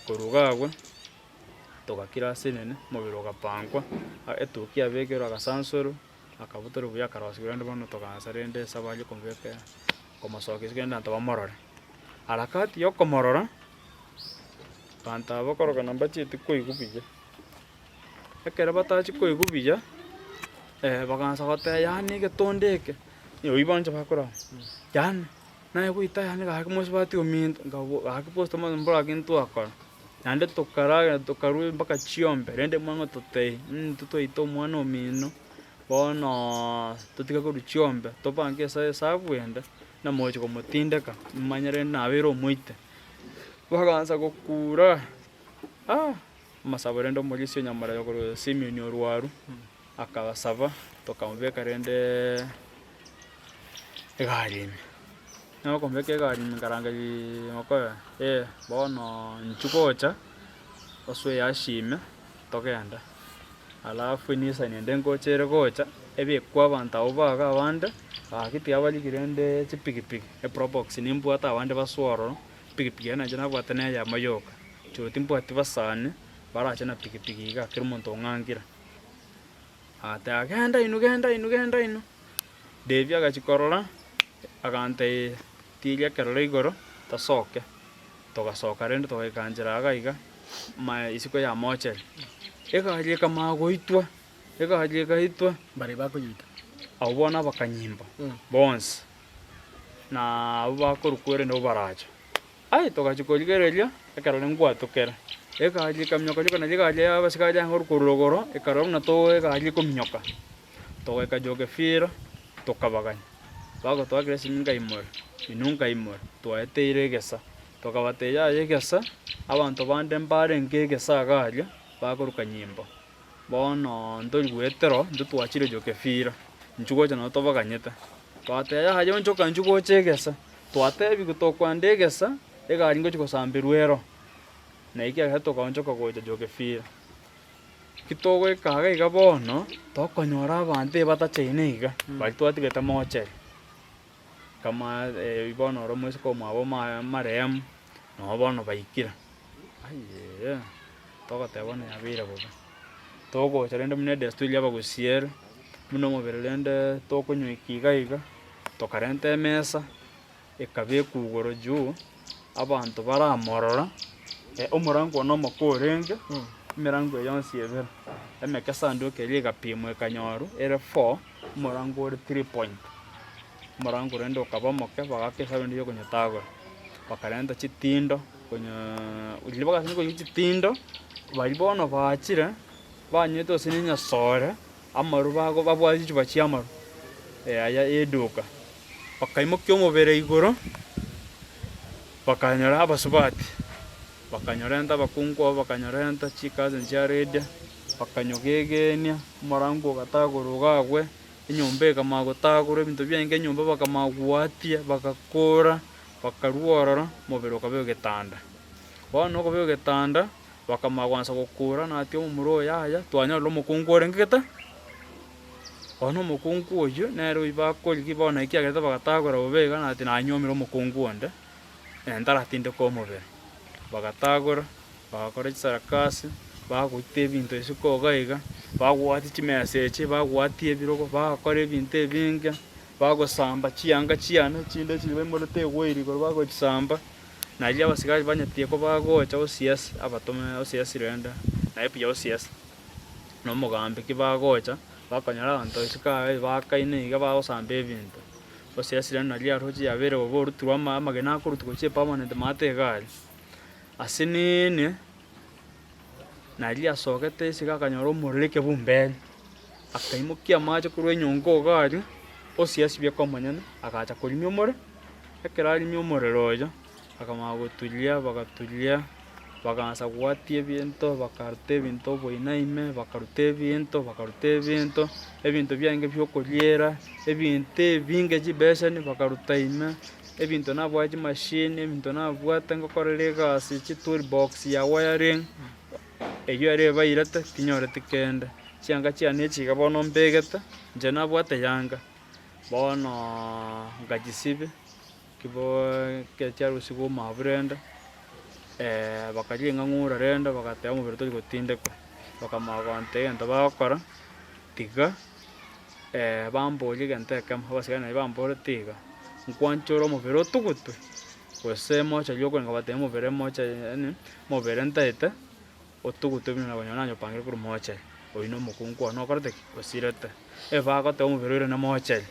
korugagwe togakira sinene mobiro gapangwa etuki abekero agasansoro akabutoro buya karosire rende bono togansa rende sabaje konveke komasoke sigenda ntobamorore arakati yokomorora panta bakoroga namba chiti koigubije ekere batachi koigubije bagansa gote yani getondeke yo ibanje bakora yani naye kuita yani ga musibati ominto ga posto mo mbora kintu akora yande tokara tokaru mpaka chiombe rende mwango totei tutoito mwana omino bono tutika ko chiombe topange sa bwenda na mocho komotindeka manyere na bero moite bagansa gokura masaborendo molisio nyamara yokoro Simeon Orwaru akabasaba tokamubeka rende egarimi no kombeka egarimi karangali moko bono nchukocha oswe yashime tokenda alafu nisa niende ngochere gocha ebekwa abantu abo baga abande akiti abalikirende chipikipiki probox nimbwata abande basworo pikipiki na jana bwatene ya mayoka choti mbwati basane baracha na pikipiki ga kirmonto ngangira ata agenda inu devia gachikorora agante tilia kerole igoro tasoke togasoka rende togekanjira agaiga ma isiko ya moche egaje kama goitwa egaje gaitwa bari bakonyita abona bakanyimba bonse na abakorukwere no baracha ai togachikoligereria ekarole ngwatokera ekaje kamnyoka jikana jikaje abasikaje ngorugoro ekaro na to ekaje komnyoka togeka joge fira tokabaganya bago twagire siminga imore inunga imore twaeteire gesa tokabateya yegesa abantu bande mbare ngegesa gaje bakoruka nyimbo bono ndolgwetero ndutwachire joge fira nchugocha na tobaganyete twateya haje nchoka nchugoche gesa twatebi gutokwande gesa egari ngo chikosambirwero na ikia gato kaonchoka gocha joge fira kitogo ekaga iga bono tokonyora abante batachaine iga bari twatigete moche kama ibono ro mwese koma abo marem no bono baikira aye togotebona yabira boga togocha rende mune destulia bagusiere muno moberelende tokonyoikiga iga tokarente mesa ekabe kugoro juu abantu baramorora omurango no mokorenge mirango yonsi ebera emeke sanduku eliga pimo ekanyoru ere 4 murango ore 3 point murango rendo kabamoke bagakesa bende yo konyatago bakarenda chitindo konya ulibaga sino konya chitindo balibono baachire banyeto sininya sore amaru bago babwaji chubachi amaru aya eduka bakaimokyo mobere igoro bakanyora abasubati bakanyorenta bakungwa bakanyorenta chikaze njarede bakanyogegenia marango gatagurugagwe inyumba kamagotagura ibintu byenge nyumba bakamagwatia bakakora bakaruorora mobero kabe getanda bono kabe getanda bakamagwansa gukura na atyo mumuro yaya twanyaro mukungore ngeta ono mukungu oyo nero ibakoli kibona ikiageta bagatagura bobega na ati nanyomiro mukungu onde entara tinde ko mobero bagatagura bagakora isarakasi bagoita ebinto esiko iga bagwati chimeseche bagwati ebirogo bagakora ebinto ebinge bagosamba chianga chiane chinde chiri bemorete egwairi goro bagochisamba naria abasigaji banyatie ko bagocha osiasi abatome osiasi renda naye pia osiasi nomogambe ki bagocha bakonyara abanto esikae bakaine iga bagosamba ebinto osiasi renda naria rochi yabere oboruturwa amagena akorutuko chie permanent mate egari ase nini naria asogete esiga akanyora omorere bumbere akaimokia amache korwa enyongo gari osiasi biakomanyana agacha korimia omore ekero arimia omorere oyo akamanya goturia bagaturia bakaansa gwatia ebinto bakaruta ebinto oboinaime bakaruta ebinto biange biokoriera ebinto ebinge chibeseni bakaruta ime ebinto nabwate chimashini ebinto nabwate ngokorera egasi chitoolbox ya wiring eyo ere ebairete tinyoreti kende chianga chiane echiga bono mbegete inche nabwate yanga bono ngachisibe kibo kechiarusigo maburenda bakaringa ng'ura renda bagateba omobere tori gotindekwa bakamagonte egento bagokora tiga bamboria egento ekemo abasigari naria bamborete iga nkwanchora omobere otugutwe gose mochari okorenga bateba omobere mochari yaani omobere ntaete otugutwe buna nabanyora nanyopangire korwa mochari oyo na omokungu ono okorete ki osirete bagoteba omobere oire na mochari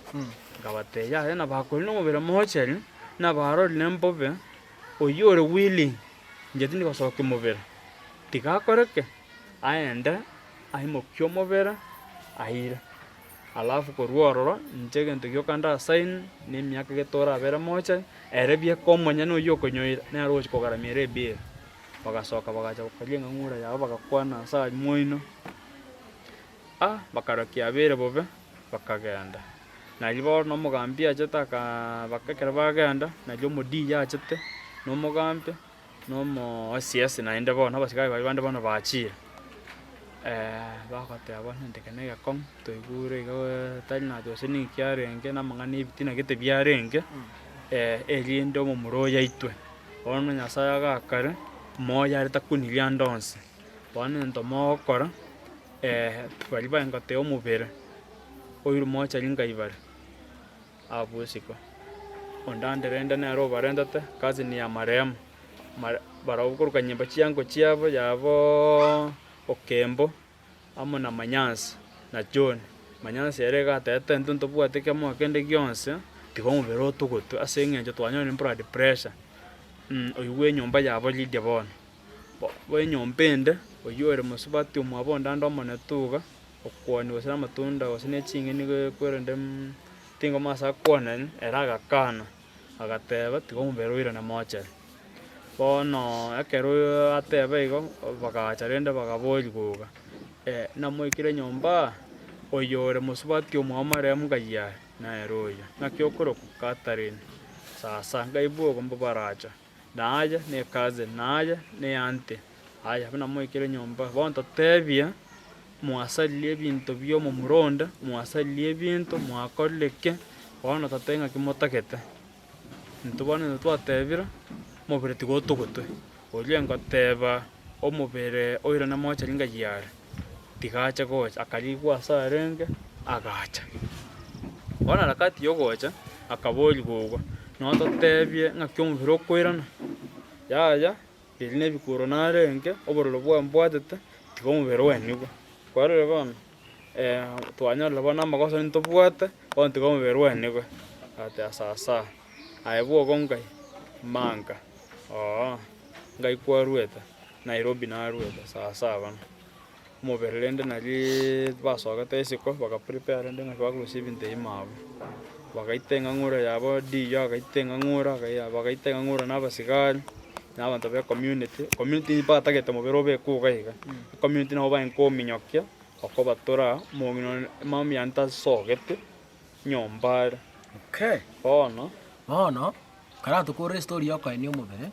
ngabateba yaya nabakorire omobere mochari nabarorire mbobe oyo ore willing inche tindi gosoka omobere tiga akoreke aende aimokie omobere aire alafu korwa ororo inche egento gioka ndasaini na emiaka getorabere mochari ere bieka omonyene oyo okonyoira nere ogochi kogaramiera ebira bagasoka bagacha gokaria eng'ang'ura yabo bagakwana ase aria moino bakarokia abere bobe bakagenda naria bono na omogambi achete ekero bagenda naria omodii achete na omogambi na omoosiasi naende bono abasigari baria bande bono bachire bagoteba bono enteke na egekong'u toigure iga tari nacho gose niki kiarenge na amang'ana ebitina gete biarenge erinde omomura oyaitwe bono nyasaye agakare moyo are takuniria ande onsi bono egento mogokora baria bagoteba omobere oire mochari ngaibare abusiko onde ande rende nere obarendete kazi ni ya marehemu barabwo koruka nyimbo chiango chiabo yabo okembo amo na manyansi na john manyansi ere igatete ntwe ntobwate kiamoa kende gionsi tiga omobere otugotwe ase eng'encho twanyore blood pressure oyo bwa enyomba yabo Lydia bono bwa enyomba ende oyo ore mosubati omwabo onde ande omonetuga okwoni gose na amatunda gose na eching'eni kwerende tingoma ase akwoneni ere agakana agateba tiga omobere oire na mochari bono ekero ateba igo bagacha rende bagaboria goka namoikire nyomba oyo ore mosubati omwao marehemu ngaiya nere oyo naki okoroka Catherine sasa ngaibwa ogo mbo baracha naye na ekazi naye na aunty aya buna moikire nyomba bono totebia mwasaririe ebinto bia omomura onde mwasaririe ebinto mwakorire ki bono totebe ng'aki motagete intwe bono twatebire omobere tiga otogotwe oria ngoteba omobere oire na mochari ngaiare tiga ache gocha akarigwa ase arenge agacha bono harakati ya ogocha akaboria gogwa no totebie ng'aki omobere okoirana yaya riria na ebikuro narenge obororo bwambwatete tiga omobere oenigwe kwarore bono twanyorire bono amagoso ntobwate bono tiga omobere oenigwe agateba sasa aye bwogo ngai manga ngai kwarwete Nairobi narwete sasa bono omobere rende naria basogete isiko bagaprepare rende ng'aki bakorusia ebinto ebi mabo bagaita eng'ang'ura yabo diyo agaita eng'ang'ura bagaita eng'ang'ura na abasigari na abanto ba community batagete omobere obekwa iga iga community nabo baenkominyokia okobatora mami ante asogete nyombare bono karatukorera estori yokoenia omobere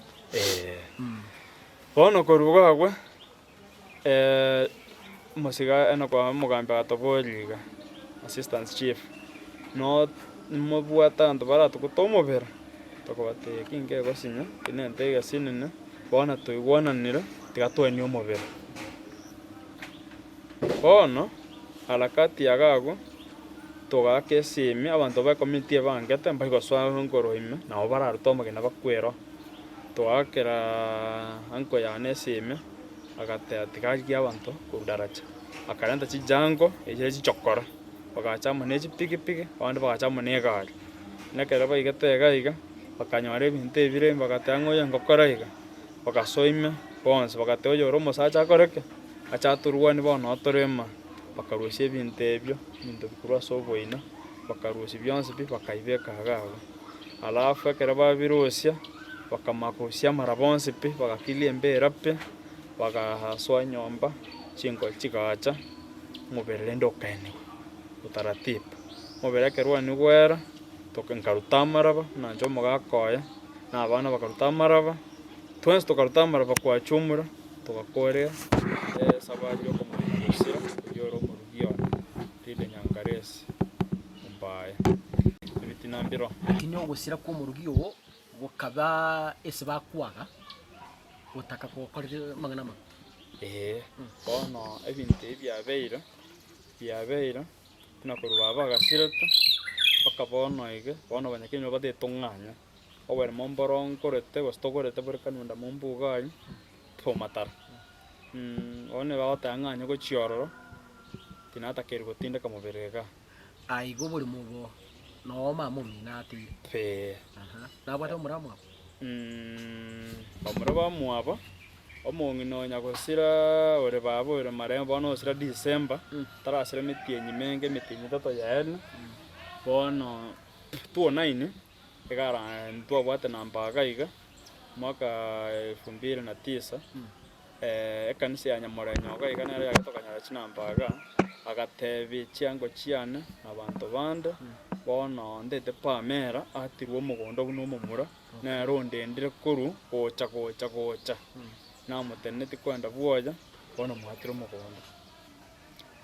bono korwa gagwe omosiga kwa omogambi agatoboria iga assistant chief no mobwata abanto baratogota omobere tokobate kinge egosinya kinente egesinene bono toigwananire tiga toenia omobere bono harakati yagago togaka esimi abanto ba community ebangete mbai goswa nkoroime nabo bararuta omogena bakwero twakera anko yane esimi agatea tigagia abanto kudaracha akarenta chijango eje chichokora bagachamo ne chipikipiki abandi bagachamo ne egari nekera baigete egaiga bakanyora ebinto ebire bagatangoya ngokora iga bagasoime bonse bagateoyo omosacha akoreke achaturwani bono otorema bakarusia ebinto ebio binto bikurwa soboina bakarusia bionse bi bakaibeka agago alafu ekera babirusia bakamakusia mara bonse pi bagakilia embera pi bagahaswa nyomba chingo chigacha mubere ndokene utaratibu mubere kerwani gwera tokenkarutamaraba nanjo mugakoya na abana bakarutamara twense tokarutamara kwa chumura tokakorera sabari yo komurisira yoro murugio tide nyangaresi mbaye bitinambiro kinyo gusira ko murugio gukaba ese bakwaga utaka kokorera magana ma bono ebintu byabeira tunakorwa bagasirata bakabono ige bono banyakinyo badetonganya obere momboronkorete gostogorete burikanunda mombugai pomatara one baotanganya gochiororo tinata kergo tinde kamoberega aigo buri mugo no mama minati pe nabata muramo omuraba muaba omongino nyagosira ore babo ore marembo bono sira December tarasira mitienyi menge mitienyi toto yaene bono tuonaine egara ntwabwate namba gaiga mwaka 2009 ekanisa ya Nyamorenyo gaiga nere yagetokanyara chinambaga agatebi chiango chiane abantu bande bono ndete pamera atirwo omogondo buno omomura nero ndendire kuru gocha namuteneti kwenda bwoya bono mwatire omogondo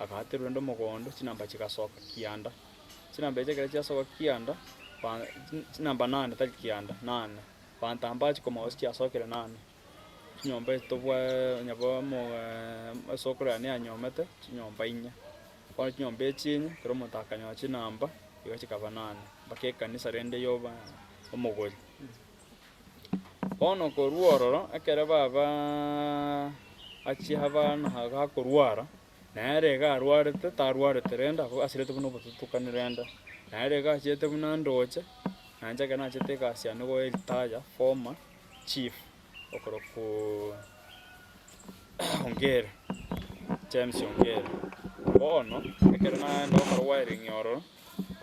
agatirwe ndo omogondo chinamba chigasoka kianda chinamba echekere chiasoka kianda namba 8 tari kianda 8 bantambachi komosi chiasokere 8 nyomba etobwa nyabo mo sokora ne anyomete nyomba 4 kwa nyomba echinye kero mutakanya chinamba igo chikaba 8 bakekanisa rende yoba omogori bono koruororo ekere baba achi habana haga korwara nere ga rwarete tarwarete renda asirete buno bututukane renda nere ga chete buno ndoche nanje kana chete ga siano go eltaya former chief okoroku Ongere James Ongere bono ekere na ndo wiring yoro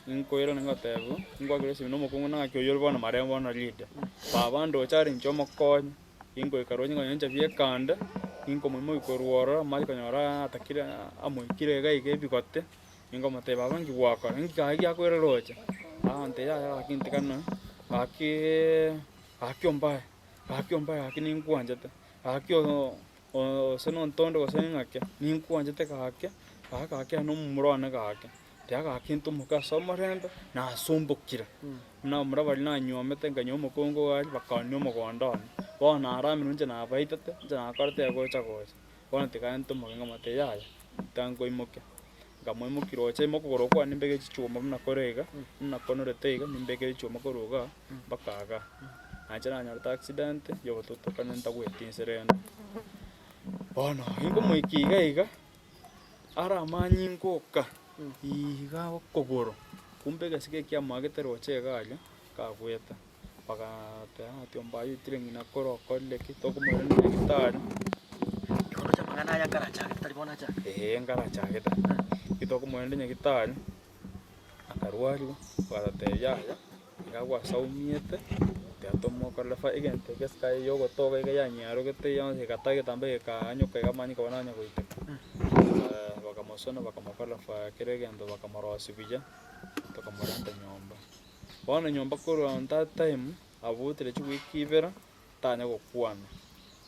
inkoira ngatebu ingwagire sino mukungu na kyo yoro bono marembo na leader baba ndo chari nchomo konye ingo ikaronye ngonyanja biekanda ingo mumo ikorwora mali kanyora atakira amoikire gaige bikote ingo mate baba ngi gwaka ngi gagi akwere roche ante ya akinti kana akiomba akini ngwanjete akio seno ntondo gosenga ninkwanje kake no murwana kake tiaga kintu mukaso marembe na asumbukira na murabali na nyomete nganyomo kongo wali bakanyo mugondo bona arami nje na baitete nje na karte gocha bona tikanto mugenga mate yaya tango imoke ngamo imukiro che mokogoro kwa nimbege chichuma mna korega mna konorete iga nimbege chichuma koroga bakaga anjana nyarta accident yo tutoka nenta gwetinserenda bono ingo muikiga iga ara manyingoka iga okogoro kumbe gasike kya magetero chega aja kagweta bagate atiomba yitire ngina koro kolle kitoko murende gitari ikono cha mangana ya karacha kitari bona cha ngaracha geta kitoko murende gitari akarwari bagate yaya igagwa saumiete teatomo korlefa igente keska yogo toga iga yanyaro gete yonse gatage tambe kanyoka igamanyika bananya goite bakamosona bakamokorlefa keregendo bakamorosibija tokamoranda nyomba bona nyomba koro anta time abutire chwikibera tanya gokwana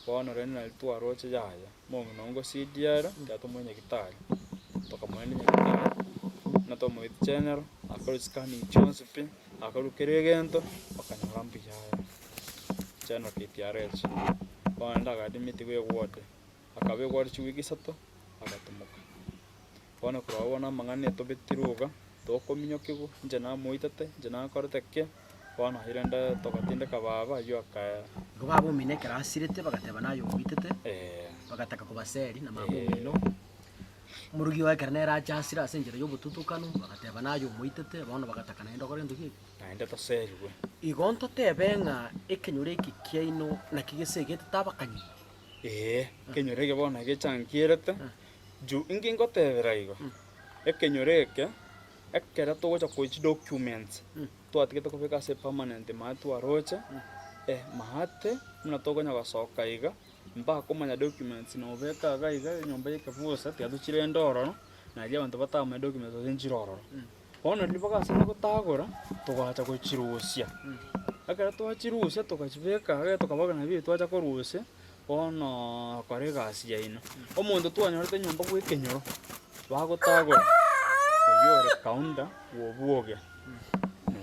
bona rena litwaroche yaya mongo nongo CDR teatomo nyekitari tokamwene nyekitari natomo general akoro scanning Johnson akaru keregento bakanyarambi yaya chano KTRH banda gadimiti we ward akabe ward chwiki sato agatumuka bono korobona amang'ana tobetiruga tokominyokigu inche namoitete inche nakorete ki bono irende togotindeka baba aywo akaya igo babomino ekero asirete bagateba naye omoitete bagataka kobaseri na mabomino omorugi oye ekero nere acha asira ase enchera ya obotutukano bagateba naye omoitete bono bagataka naende okore entoki eki naende toseriwe igo ntotebe ng'a ekenyoro eki kiaino naki gesegete tabakani ekenyoro eke bono gechangierete juu inge ngotebera igo ekenyoro eke ekero togocha koichi documents twatigete kobeka ase permanent maate twaroche maate muna tokonya gosoka iga mbakomanya documents nobeka iga iga enyomba yekebusa tiga tochire endororo naria abanto batamanya documents ase nchirororo bono riria bagasana gotagora togacha gochirusia ekero twachirusia togachibeka iga tokabagana bibi twacha korusia bono kora egasi yaino omonto twanyorete nyomba bwa ekenyoro bagotagora oyore kaunda bwobuoge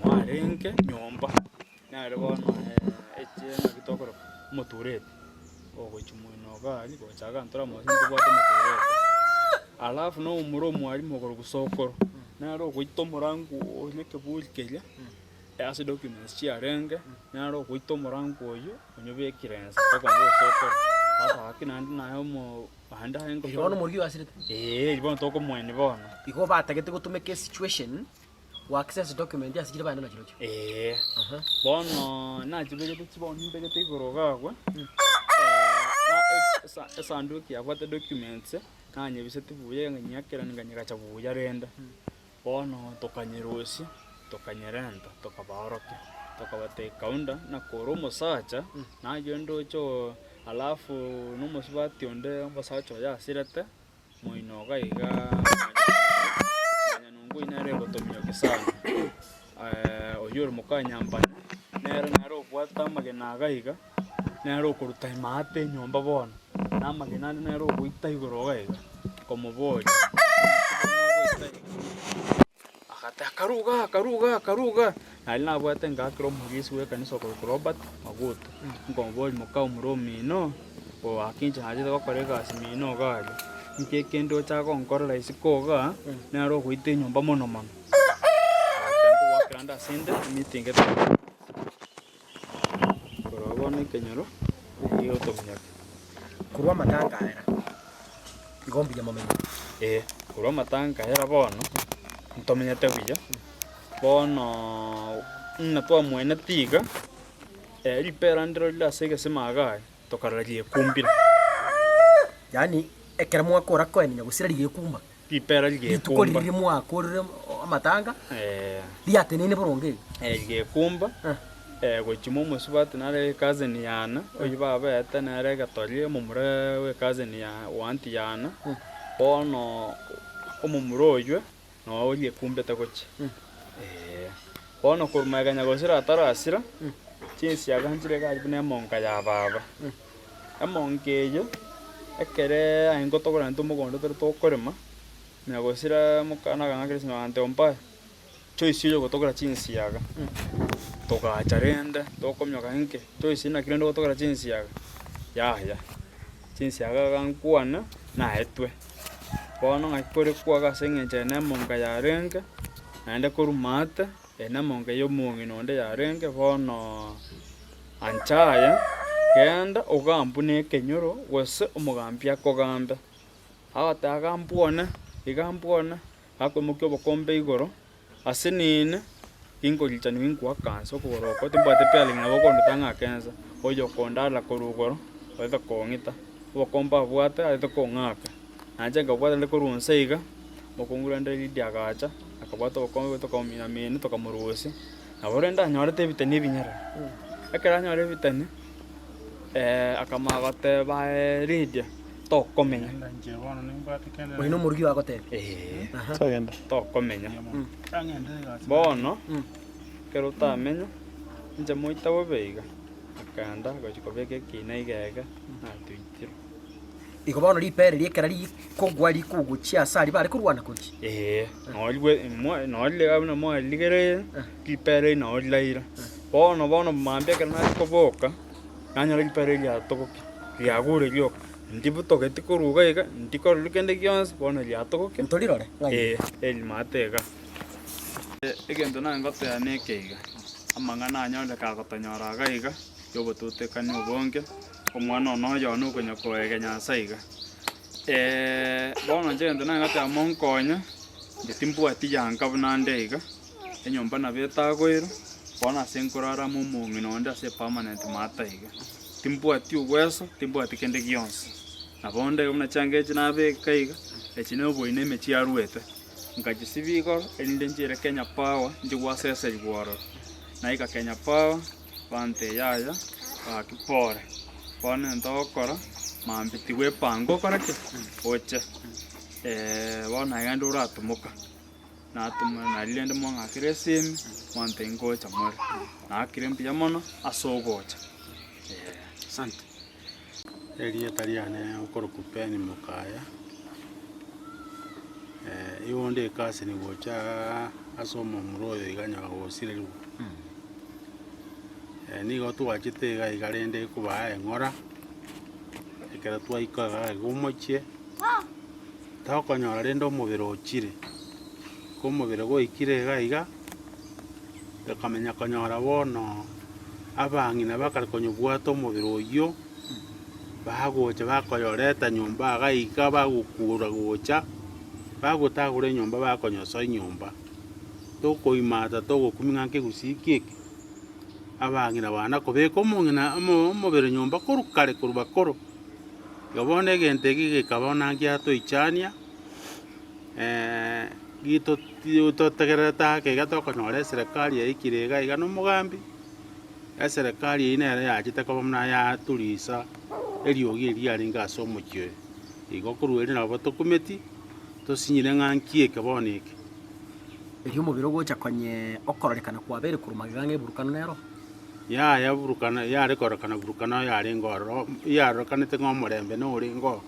mwarenge nyomba nare bono echena gitokoro moturete ogochi moino gari gochaga ntora mosinto bwate moturete alafu no umuro mwarimu ogoro gusokoro nare ogoito morangu onyeke bulkeria ase documents chiarenge nare ogoito morangu oyo onyobekirensa tokongo sokoro aba akinandi nayo mo banda hengo igo bono omorugi asirete bono tokomweni bono igo batagete gotumeka situation wa access document asikire bana na chirocho bono nachibegete chibono imbegete igoro gagwe esanduku yabwate documents nanyebisete buya nganyakera nganyagacha buya renda bono tokanyerosia tokanyerenda tokaborokia tokabate kaunda na koro mosacha nagendo cho alafu nomosibati onde mosacha yasirete moinoga iga nyanungu inare gotomioke sana oyoro mukanyamba nere obwata amagena agaiga nere okoruta maate nyomba bono namagena nere ogoita igoro gaiga komoboria akata karuga nari nabwate ngakira omogisi bwekanisa okorokwa Robert Maguto nkomoboria mokao muromino akinche nachete gokora egasi mino gari nke kende ochaga onkorera isikoga nere ogoita enyomba mono mono gwakera ndasinde meeting korobona ekenyoro igotominyaka kurwa matangahera igombi ya mamenyo kurwa matangahera bono ntomenyete buya bono ng'a twamwene tiga ripera ndiro rire ase egesima agae tokarora riekumbire yani ekero mwakora koenia gusira rigekumba ripera rituko rigekumba riri mwakorire amatanga riatenene boronge rigekumba gochima omosubati nare cousin yana oyo babete nere egetoria omomura we cousin ya wanti yana bono omomura oywe no riekumbete gochi bono korumaganya gosira atarasira chinsiaga nchire gari buna emonka ya baba emonka eyo ekere aingo togora ntomogondo tere tokorema na gosira mokana gang'akire sinante ompa choice yo gotogora chinsiaga togacha rende tokomyoka nke choice nakire ndo gotogora chinsiaga yaya chinsiaga gankwana naetwe bono ng'akore kwaga ase eng'encho ene emonka yarenge naende korumate ene emonka ya omong'ina onde yarenge bono anchaya genda ogambu na ekenyoro gose omogambi akogambe agoteba agambwane igambwane gakoimokia obokombe igoro ase nine ginkorichani ginkwakansa okogoroka timbwate pealing nabo okondeta ng'akensa oyo okondara korwa igoro oete kong'ita obokombe abwate aete kong'aka nache nkabwate rende korwa nse iga mokungu rende ridiagacha akabwata obokombe tokamina tokamorusia nabo rende anyorete ebiteni ebinyarara ekero anyora ebiteni akama goteba Lydia tokomenya oino omorugi wagoteba tokomenya bono kero tamenya inche moita bobeiga akanda gochi kobeka ekina igega natuitire igo bono ripere riekera rikogwa rikuguchia asari bare kurwana kuchi norilega buna moarigerere ripere norilaira bono mambia ekero narikoboka nanyora ripere riatogoki riagure rioka ndibutogeti koruga iga ndikorora kende gionsi bono liatogoke Ntorirore. elimatega egento nangotera nekeiga amang'ana anyondeka agotonyora iga iga yobotutekani obonge omwana ono oyo nokonya koege Nyasaye iga bono egento nangotera monkonya ndetimbwati yanka buna nde iga enyomba nabo etagoirwa bono ase nkoraramo omong'ina onde ase permanent mata iga timbwati obweso timbwati kende gionsi nabo nde buna change echi nabeka iga echi noboine emechi arwete nkachisibi igoro erinde nchire Kenya Power nchigwasese igwororo naika Kenya Power bante yaya bakipore bono ntogokora mambiti gwepango okoraki oche bono iga nde oratumuka natuma narire nde mwang'akire esimi mwante ngocha more nakire mbuya mono ase ogocha. Asante. Erieta riane okorokupeni mukaya iwonde ekasi nigocha ase omomuro oyo iga nyagosirerwa nigo twachete iga rende ekobaa eng'ora ekero twaikaga iga omochie tokonyora rende omobere ochire ko omobere goikire iga tokamenya konyora bono abang'ina bakare konyobwata omobere oyio bagocha bakoyoreta nyomba agaika bagokura gocha bagotagora enyomba bakonyosa enyomba tokoimata togokumia nkegusii keke abang'ina bana kobeka omobere nyomba korwa kare korwa bakoro iga bono egento eki gekabona giatoichania totegererete ake iga tokonyora eserekari yaikire iga na omogambi eserekari eywo nero yachete koba buna yaturisa eriogi eriarenge ase omochie oyo igo korwa eri nabo tokumeti tosinyire ng'a nki eke bono eke Eri omobere ogocha konye okororekana kwabere korwa magega ng'eburukano nero. yaya burukana yare korokana burukana yarenge ororo yarokanete ng'a omorembe norenge oo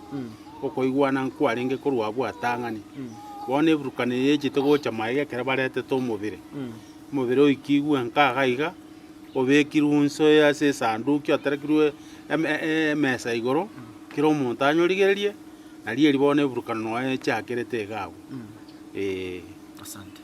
okoigwana nkwarenge korwa abwatang'ani bono eburukana eye echete gocha maega ekero baretete omobere omobere oikigwe nkaga iga obekirwe nso ase esanduki oterekirwe emesa igoro kera omonto anyorigererie nari eri bono eburukano noe echakerete iga abwo. Asante.